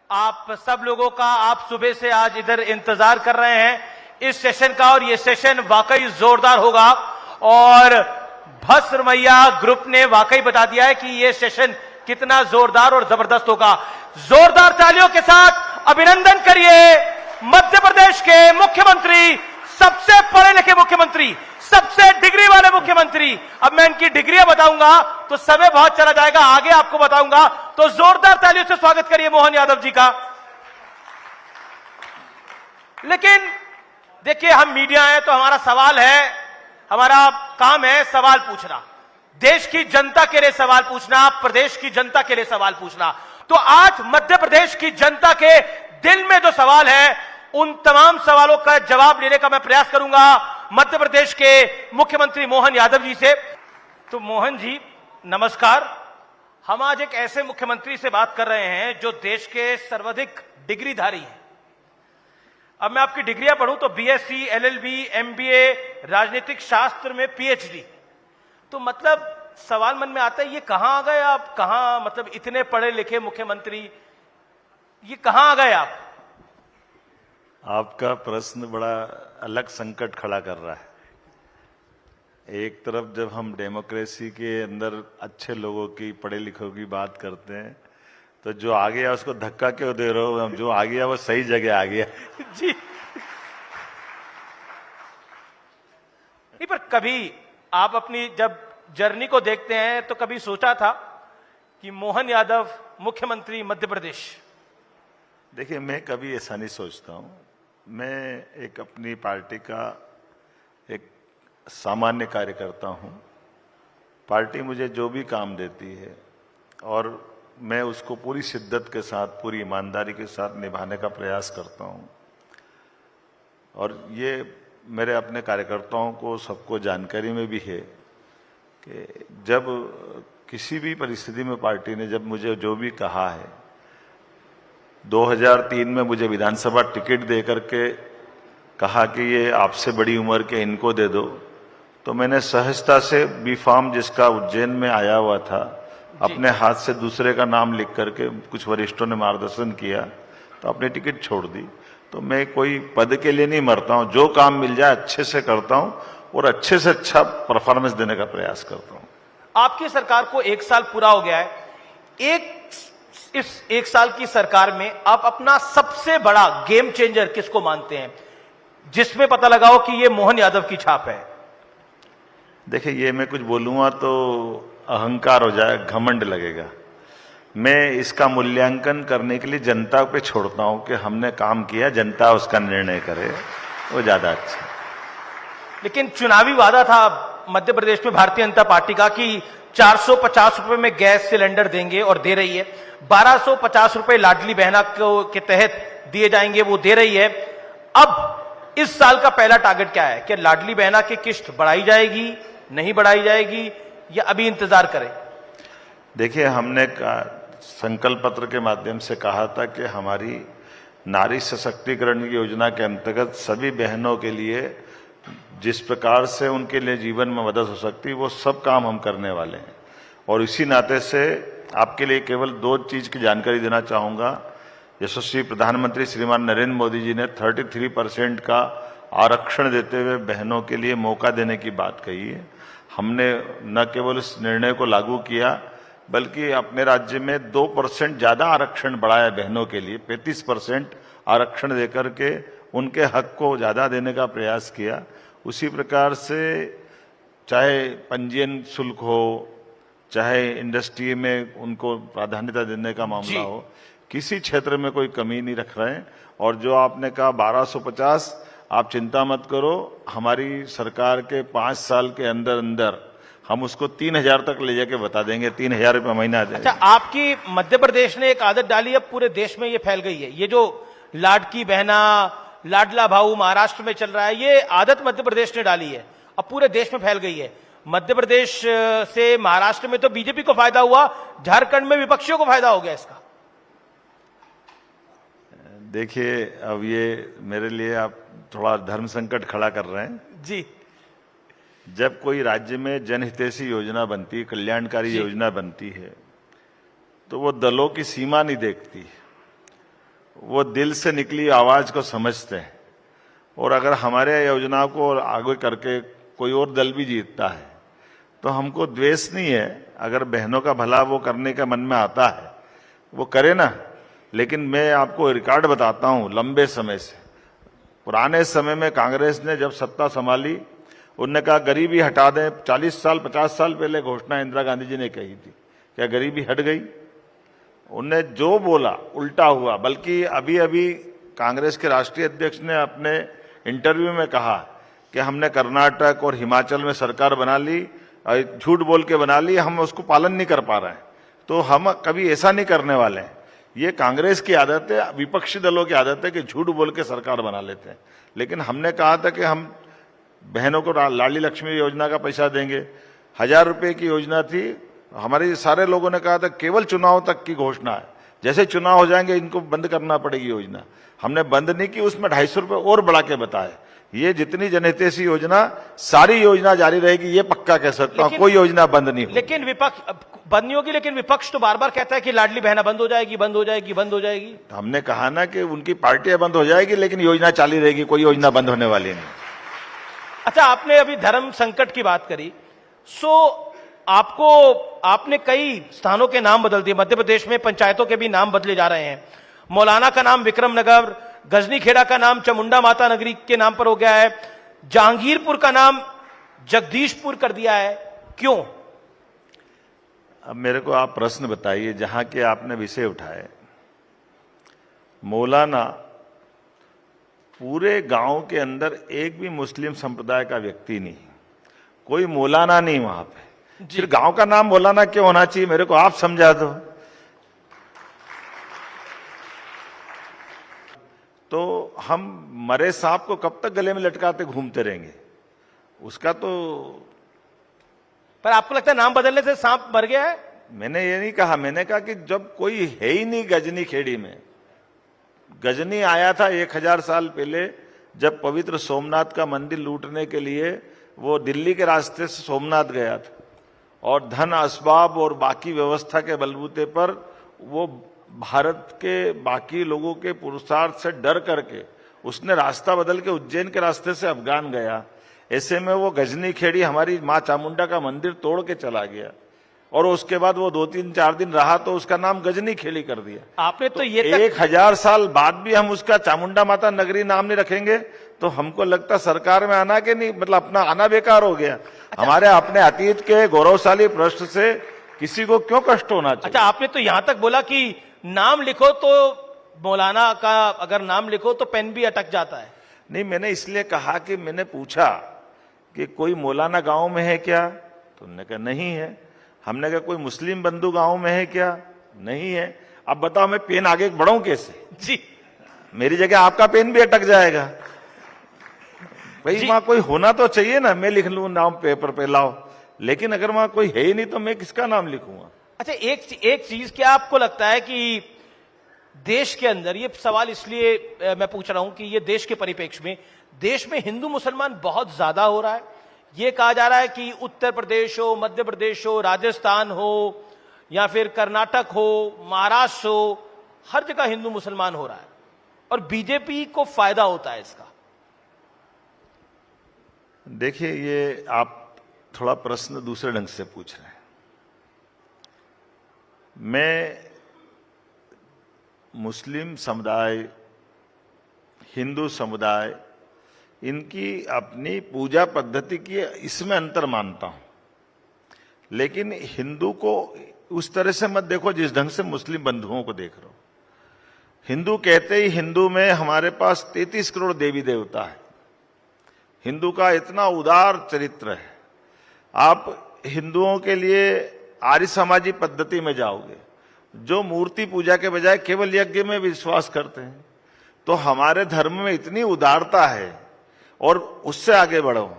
आप सब लोगों का आप सुबह से आज इधर इंतजार कर रहे हैं इस सेशन का, और ये सेशन वाकई जोरदार होगा। और भस्म मैया ग्रुप ने वाकई बता दिया है कि ये सेशन कितना जोरदार और जबरदस्त होगा। जोरदार तालियों के साथ अभिनंदन करिए मध्य प्रदेश के मुख्यमंत्री, सबसे पढ़े लिखे मुख्यमंत्री, सबसे डिग्री वाले मुख्यमंत्री। अब मैं इनकी डिग्रियां बताऊंगा तो समय बहुत चला जाएगा, आगे आपको बताऊंगा। तो जोरदार तालियों से स्वागत करिए मोहन यादव जी का। लेकिन देखिए, हम मीडिया हैं तो हमारा सवाल है, हमारा काम है सवाल पूछना, देश की जनता के लिए सवाल पूछना, प्रदेश की जनता के लिए सवाल पूछना। तो आज मध्य प्रदेश की जनता के दिल में जो सवाल है, उन तमाम सवालों का जवाब लेने का मैं प्रयास करूंगा मध्य प्रदेश के मुख्यमंत्री मोहन यादव जी से। तो मोहन जी नमस्कार। हम आज एक ऐसे मुख्यमंत्री से बात कर रहे हैं जो देश के सर्वाधिक डिग्रीधारी हैं। अब मैं आपकी डिग्रियां पढ़ूं तो बीएससी, एलएलबी, एमबीए, राजनीतिक शास्त्र में पीएचडी। तो मतलब सवाल मन में आता है, ये कहां आ गए आप? कहां, मतलब इतने पढ़े लिखे मुख्यमंत्री, ये कहां आ गए आप? आपका प्रश्न बड़ा अलग संकट खड़ा कर रहा है। एक तरफ जब हम डेमोक्रेसी के अंदर अच्छे लोगों की, पढ़े लिखों की बात करते हैं, तो जो आ गया उसको धक्का क्यों दे रहे हो? जो आ गया वो सही जगह आ गया। जी नहीं, पर कभी आप अपनी जब जर्नी को देखते हैं तो कभी सोचा था कि मोहन यादव मुख्यमंत्री मध्य प्रदेश? देखिए, मैं कभी ऐसा नहीं सोचता हूं। मैं एक अपनी पार्टी का एक सामान्य कार्यकर्ता हूं। पार्टी मुझे जो भी काम देती है और मैं उसको पूरी शिद्दत के साथ, पूरी ईमानदारी के साथ निभाने का प्रयास करता हूं। और ये मेरे अपने कार्यकर्ताओं को, सबको जानकारी में भी है कि जब किसी भी परिस्थिति में पार्टी ने जब मुझे जो भी कहा है, 2003 में मुझे विधानसभा टिकट दे करके कहा कि ये आपसे बड़ी उम्र के इनको दे दो, तो मैंने सहजता से बी फार्म, जिसका उज्जैन में आया हुआ था, अपने हाथ से दूसरे का नाम लिख करके, कुछ वरिष्ठों ने मार्गदर्शन किया तो अपनी टिकट छोड़ दी। तो मैं कोई पद के लिए नहीं मरता हूं, जो काम मिल जाए अच्छे से करता हूं और अच्छे से अच्छा परफॉर्मेंस देने का प्रयास करता हूं। आपकी सरकार को 1 साल पूरा हो गया है। इस 1 साल की सरकार में आप अपना सबसे बड़ा गेम चेंजर किसको मानते हैं, जिसमें पता लगाओ कि ये मोहन यादव की छाप है? देखिए, ये मैं कुछ बोलूंगा तो अहंकार हो जाए, घमंड लगेगा। मैं इसका मूल्यांकन करने के लिए जनता पे छोड़ता हूं कि हमने काम किया, जनता उसका निर्णय करे, वो ज्यादा अच्छा। लेकिन चुनावी वादा था मध्य प्रदेश में भारतीय जनता पार्टी का कि 450 रुपए में गैस सिलेंडर देंगे, और दे रही है। 1250 रुपए लाडली बहना के तहत दिए जाएंगे, वो दे रही है। अब इस साल का पहला टारगेट क्या है? कि लाडली बहना की किस्त बढ़ाई जाएगी, नहीं बढ़ाई जाएगी, या अभी इंतजार करें? देखिए, हमने संकल्प पत्र के माध्यम से कहा था कि हमारी नारी सशक्तिकरण की योजना के अंतर्गत सभी बहनों के लिए जिस प्रकार से उनके लिए जीवन में मदद हो सकती है, वो सब काम हम करने वाले हैं। और इसी नाते से आपके लिए केवल 2 चीज की जानकारी देना चाहूंगा। यशस्वी प्रधानमंत्री श्रीमान नरेंद्र मोदी जी ने 33% का आरक्षण देते हुए बहनों के लिए मौका देने की बात कही है। हमने न केवल इस निर्णय को लागू किया, बल्कि अपने राज्य में 2% ज्यादा आरक्षण बढ़ाया बहनों के लिए, 35% आरक्षण देकर के उनके हक को ज्यादा देने का प्रयास किया। उसी प्रकार से चाहे पंजीयन शुल्क हो, चाहे इंडस्ट्री में उनको प्राधान्यता देने का मामला हो, किसी क्षेत्र में कोई कमी नहीं रख रहे हैं। और जो आपने कहा 1250, आप चिंता मत करो, हमारी सरकार के 5 साल के अंदर अंदर हम उसको 3000 तक ले जाके बता देंगे। 3000 रुपये महीना। अच्छा, आपकी मध्य प्रदेश ने एक आदत डाली है, पूरे देश में ये फैल गई है, ये जो लाडकी बहना, लाडला भाऊ महाराष्ट्र में चल रहा है, ये आदत मध्य प्रदेश ने डाली है, अब पूरे देश में फैल गई है। मध्य प्रदेश से महाराष्ट्र में तो बीजेपी को फायदा हुआ, झारखंड में विपक्षियों को फायदा हो गया इसका। देखिए, अब ये मेरे लिए आप थोड़ा धर्म संकट खड़ा कर रहे हैं जी। जब कोई राज्य में जनहितैषी योजना बनती है, कल्याणकारी योजना बनती है, तो वो दलों की सीमा नहीं देखती। वो दिल से निकली आवाज को समझते हैं। और अगर हमारे योजना को आगे करके कोई और दल भी जीतता है तो हमको द्वेष नहीं है। अगर बहनों का भला वो करने का मन में आता है वो करे ना। लेकिन मैं आपको रिकॉर्ड बताता हूं, लंबे समय से, पुराने समय में कांग्रेस ने जब सत्ता संभाली, उन्होंने कहा गरीबी हटा दें। 40 साल 50 साल पहले घोषणा इंदिरा गांधी जी ने कही थी। क्या गरीबी हट गई? उनने जो बोला उल्टा हुआ। बल्कि अभी अभी कांग्रेस के राष्ट्रीय अध्यक्ष ने अपने इंटरव्यू में कहा कि हमने कर्नाटक और हिमाचल में सरकार बना ली, झूठ बोल के बना ली, हम उसको पालन नहीं कर पा रहे हैं। तो हम कभी ऐसा नहीं करने वाले हैं। ये कांग्रेस की आदत है, विपक्षी दलों की आदत है कि झूठ बोल के सरकार बना लेते हैं। लेकिन हमने कहा था कि हम बहनों को लाडली लक्ष्मी योजना का पैसा देंगे। 1000 रुपए की योजना थी। हमारे सारे लोगों ने कहा था केवल चुनाव तक की घोषणा है, जैसे चुनाव हो जाएंगे इनको बंद करना पड़ेगी योजना। हमने बंद नहीं की, उसमें 250 रुपए और बढ़ा के बताए। ये जितनी जनहितैषी योजना, सारी योजना जारी रहेगी, ये पक्का कह सकता हूं। कोई योजना बंद नहीं होगी। लेकिन विपक्ष बंद नहीं होगी, लेकिन विपक्ष तो बार बार कहता है कि लाडली बहना बंद हो जाएगी, बंद हो जाएगी, बंद हो जाएगी। हमने कहा ना कि उनकी पार्टियां बंद हो जाएगी लेकिन योजना चालू रहेगी, कोई योजना बंद होने वाली नहीं। अच्छा, आपने अभी धर्म संकट की बात करी। आपने कई स्थानों के नाम बदल दिए। मध्य प्रदेश में पंचायतों के भी नाम बदले जा रहे हैं। मौलाना का नाम विक्रम नगर, गजनी खेड़ा का नाम चामुंडा माता नगरी के नाम पर हो गया है, जहांगीरपुर का नाम जगदीशपुर कर दिया है। क्यों? अब मेरे को आप प्रश्न बताइए, जहां के आपने विषय उठाए, मौलाना, पूरे गांव के अंदर एक भी मुस्लिम संप्रदाय का व्यक्ति नहीं, कोई मौलाना नहीं वहां पे। फिर गांव का नाम मौलाना क्यों होना चाहिए? मेरे को आप समझा दो। तो हम मरे सांप को कब तक गले में लटकाते घूमते रहेंगे? उसका तो। पर आपको लगता है नाम बदलने से सांप मर गया है? मैंने ये नहीं कहा। मैंने कहा कि जब कोई है ही नहीं गजनी खेड़ी में। गजनी आया था 1000 साल पहले, जब पवित्र सोमनाथ का मंदिर लूटने के लिए वो दिल्ली के रास्ते से सोमनाथ गया था, और धन असबाब और बाकी व्यवस्था के बलबूते पर वो भारत के बाकी लोगों के पुरुषार्थ से डर करके उसने रास्ता बदल के उज्जैन के रास्ते से अफगान गया। ऐसे में वो गजनी खेड़ी हमारी मां चामुंडा का मंदिर तोड़ के चला गया, और उसके बाद वो 2-3-4 दिन रहा तो उसका नाम गजनी खेड़ी कर दिया। आपने तो ये 1000 साल बाद भी हम उसका चामुंडा माता नगरी नाम नहीं रखेंगे तो हमको लगता सरकार में आना के नहीं, मतलब अपना आना बेकार हो गया। अच्छा, हमारे अपने अतीत के गौरवशाली प्रश्न से किसी को क्यों कष्ट होना चाहिए? अच्छा, आपने तो यहां तक बोला कि नाम लिखो तो मौलाना का अगर नाम लिखो तो पेन भी अटक जाता है। नहीं, मैंने इसलिए कहा कि मैंने पूछा कि कोई मौलाना गांव में है क्या, तो उन्होंने कहा नहीं है। हमने कहा कोई मुस्लिम बंधु गांव में है क्या? नहीं है। अब बताओ मैं पेन आगे बढ़ाऊं कैसे? जी, मेरी जगह आपका पेन भी अटक जाएगा भाई। वहां कोई होना तो चाहिए ना, मैं लिख लूं नाम पेपर पे लाओ, लेकिन अगर वहां कोई है ही नहीं तो मैं किसका नाम लिखूंगा? अच्छा, एक चीज, क्या आपको लगता है कि देश के अंदर, ये सवाल इसलिए मैं पूछ रहा हूं कि ये देश के परिप्रेक्ष्य में, देश में हिंदू मुसलमान बहुत ज्यादा हो रहा है। ये कहा जा रहा है कि उत्तर प्रदेश हो, मध्य प्रदेश हो, राजस्थान हो, या फिर कर्नाटक हो, महाराष्ट्र हो, हर जगह हिंदू मुसलमान हो रहा है, और बीजेपी को फायदा होता है इसका। देखिए, ये आप थोड़ा प्रश्न दूसरे ढंग से पूछ रहे हैं। मैं मुस्लिम समुदाय, हिंदू समुदाय, इनकी अपनी पूजा पद्धति की इसमें अंतर मानता हूं, लेकिन हिंदू को उस तरह से मत देखो जिस ढंग से मुस्लिम बंधुओं को देख रहे हो। हिंदू कहते ही हिंदू में हमारे पास 33 करोड़ देवी देवता है। हिंदू का इतना उदार चरित्र है। आप हिंदुओं के लिए आर्य समाजी पद्धति में जाओगे, जो मूर्ति पूजा के बजाय केवल यज्ञ में विश्वास करते हैं। तो हमारे धर्म में इतनी उदारता है, और उससे आगे बढ़ो।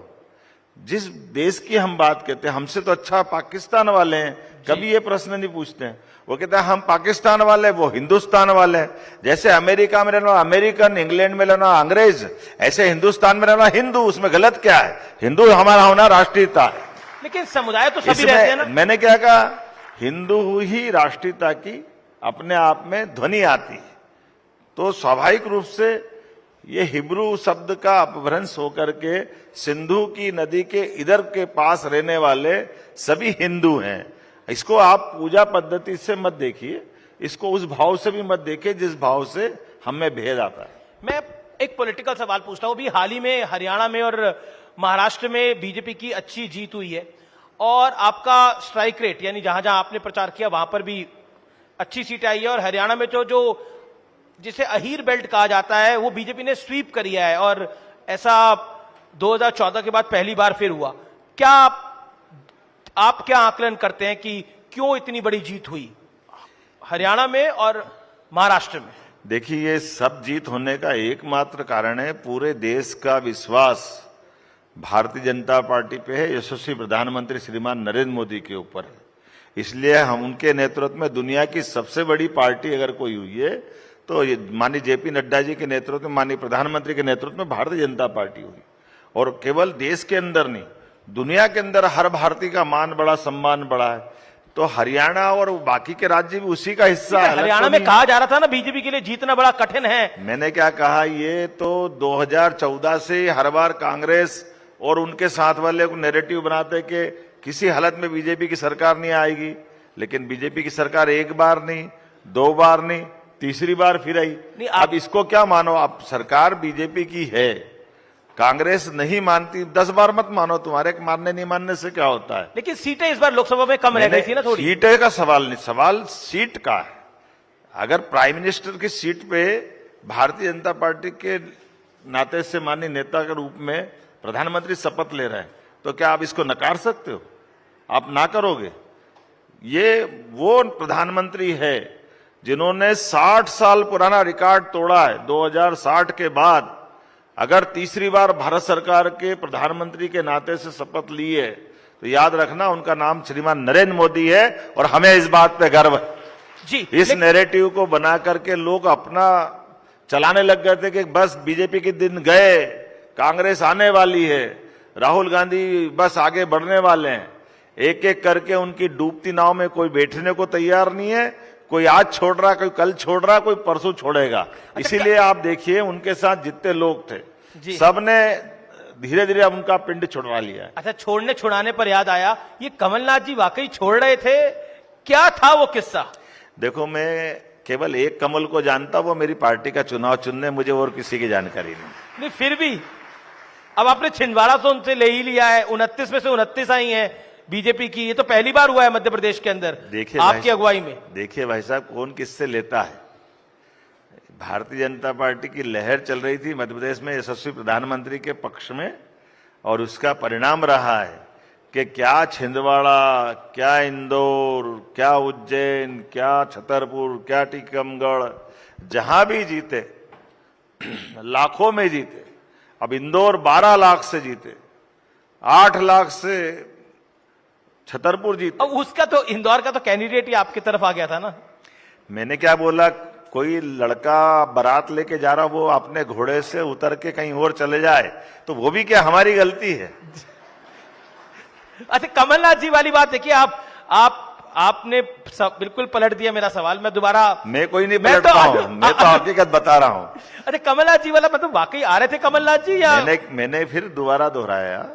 जिस देश की हम बात कहते हैं, हमसे तो अच्छा पाकिस्तान वाले हैं, कभी ये प्रश्न नहीं पूछते हैं। वो कहते हैं हम पाकिस्तान वाले, वो हिंदुस्तान वाले हैं। जैसे अमेरिका में रहना अमेरिकन, इंग्लैंड में रहना अंग्रेज, ऐसे हिंदुस्तान में रहना हिंदू। उसमें गलत क्या है? हिंदू हमारा होना राष्ट्रीयता है। लेकिन समुदाय तो सभी रहते हैं ना। मैंने क्या कहा? हिंदू ही राष्ट्रीयता की अपने आप में ध्वनि आती है। तो स्वाभाविक रूप से ये हिब्रू शब्द का अपभ्रंश होकर के सिंधु की नदी के इधर के पास रहने वाले सभी हिंदू हैं। इसको आप पूजा पद्धति से मत देखिए, इसको उस भाव से भी मत देखिए जिस भाव से हमें भेद आता है। मैं एक पॉलिटिकल सवाल पूछता हूं। अभी हाल ही में हरियाणा में और महाराष्ट्र में बीजेपी की अच्छी जीत हुई है और आपका स्ट्राइक रेट यानी जहां जहां आपने प्रचार किया वहां पर भी अच्छी सीट आई है, और हरियाणा में जो जिसे अहीर बेल्ट कहा जाता है वो बीजेपी ने स्वीप करिया है, और ऐसा 2014 के बाद पहली बार फिर हुआ। क्या आप क्या आकलन करते हैं कि क्यों इतनी बड़ी जीत हुई हरियाणा में और महाराष्ट्र में? देखिए, ये सब जीत होने का एकमात्र कारण है पूरे देश का विश्वास भारतीय जनता पार्टी पे है, यशस्वी प्रधानमंत्री श्रीमान नरेंद्र मोदी के ऊपर है। इसलिए हम उनके नेतृत्व में दुनिया की सबसे बड़ी पार्टी अगर कोई हुई है तो माननीय जेपी नड्डा जी के नेतृत्व में, माननीय प्रधानमंत्री के नेतृत्व में भारतीय जनता पार्टी हुई। और केवल देश के अंदर नहीं, दुनिया के अंदर हर भारतीय का मान बड़ा, सम्मान बड़ा है। तो हरियाणा और बाकी के राज्य भी उसी का हिस्सा है। हरियाणा में कहा जा रहा था ना बीजेपी के लिए जीतना बड़ा कठिन है। मैंने क्या कहा, ये तो 2014 से हर बार कांग्रेस और उनके साथ वाले को नैरेटिव बनाते कि किसी हालत में बीजेपी की सरकार नहीं आएगी, लेकिन बीजेपी की सरकार एक बार नहीं, दो बार नहीं, तीसरी बार फिर आई। अब इसको क्या मानो, आप सरकार बीजेपी की है, कांग्रेस नहीं मानती, 10 बार मत मानो, तुम्हारे मानने नहीं मानने से क्या होता है। लेकिन सीटें इस बार लोकसभा में कम रह गई थी ना थोड़ी। सीटें का सवाल नहीं, सवाल सीट का है। अगर प्राइम मिनिस्टर की सीट पे भारतीय जनता पार्टी के नाते से माननीय नेता के रूप में प्रधानमंत्री शपथ ले रहे हैं तो क्या आप इसको नकार सकते हो? आप ना करोगे? ये वो प्रधानमंत्री है जिन्होंने 60 साल पुराना रिकॉर्ड तोड़ा है। 2060 के बाद अगर तीसरी बार भारत सरकार के प्रधानमंत्री के नाते से शपथ ली है तो याद रखना उनका नाम श्रीमान नरेंद्र मोदी है, और हमें इस बात पे गर्व है। जी, इस नैरेटिव को बना करके लोग अपना चलाने लग गए थे कि बस बीजेपी के दिन गए, कांग्रेस आने वाली है, राहुल गांधी बस आगे बढ़ने वाले हैं। एक एक करके उनकी डूबती नाव में कोई बैठने को तैयार नहीं है। कोई आज छोड़ रहा, कोई कल छोड़ रहा, कोई परसों छोड़ेगा। इसीलिए आप देखिए उनके साथ जितने लोग थे सबने धीरे धीरे उनका पिंड छुड़वा लिया है। अच्छा, छोड़ने छुड़ाने पर याद आया, ये कमलनाथ जी वाकई छोड़ रहे थे? क्या था वो किस्सा? देखो, मैं केवल एक कमल को जानता, वो मेरी पार्टी का चुनाव चुनने, मुझे और किसी की जानकारी नहीं। फिर भी अब आपने छिंदवाड़ा तो उनसे ले ही लिया है, 29 में से 29 आई हैं बीजेपी की। ये तो पहली बार हुआ है मध्य प्रदेश के अंदर देखिए आपकी अगुवाई में। देखिए भाई साहब, कौन किससे लेता है। भारतीय जनता पार्टी की लहर चल रही थी मध्य प्रदेश में यशस्वी प्रधानमंत्री के पक्ष में, और उसका परिणाम रहा है कि क्या छिंदवाड़ा, क्या इंदौर, क्या उज्जैन, क्या छतरपुर, क्या टीकमगढ़, जहां भी जीते लाखों में जीते। अब इंदौर 12 लाख से जीते, 8 लाख से छतरपुर जीते। अब उसका तो इंदौर का तो कैंडिडेट ही आपकी तरफ आ गया था ना। मैंने क्या बोला, कोई लड़का बारात लेके जा रहा, वो अपने घोड़े से उतर के कहीं और चले जाए तो वो भी क्या हमारी गलती है? अच्छा, कमलनाथ जी वाली बात देखिए, आपने बिल्कुल पलट दिया मेरा सवाल। मैं दोबारा, मैं कोई नहीं पलटता हूं, मैं तो हकीकत बता रहा हूं। अरे कमलनाथ जी वाला मतलब वाकई आ रहे थे कमलनाथ जी या? मैंने फिर दोबारा दोहराया,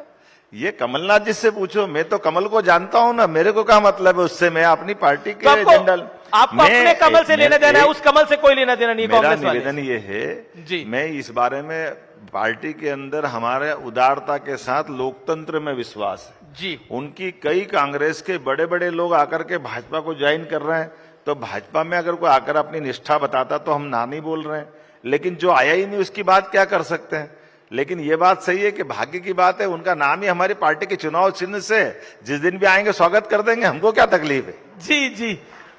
ये कमलनाथ जी से पूछो, मैं तो कमल को जानता हूं ना, मेरे को क्या मतलब है उससे? मैं अपनी पार्टी के जनरल, आपको अपने कमल से लेना देना है, उस कमल से कोई लेना देना नहीं। मेरा निवेदन ये है जी, मैं इस बारे में, पार्टी के अंदर हमारे उदारता के साथ लोकतंत्र में विश्वास है जी। उनकी कई कांग्रेस के बड़े बड़े लोग आकर के भाजपा को ज्वाइन कर रहे हैं, तो भाजपा में अगर कोई आकर अपनी निष्ठा बताता तो हम ना नहीं बोल रहे हैं, लेकिन जो आया ही नहीं उसकी बात क्या कर सकते हैं। लेकिन ये बात सही है कि भाग्य की बात है, उनका नाम ही हमारी पार्टी के चुनाव चिन्ह से, जिस दिन भी आएंगे स्वागत कर देंगे, हमको क्या तकलीफ है। जी जी,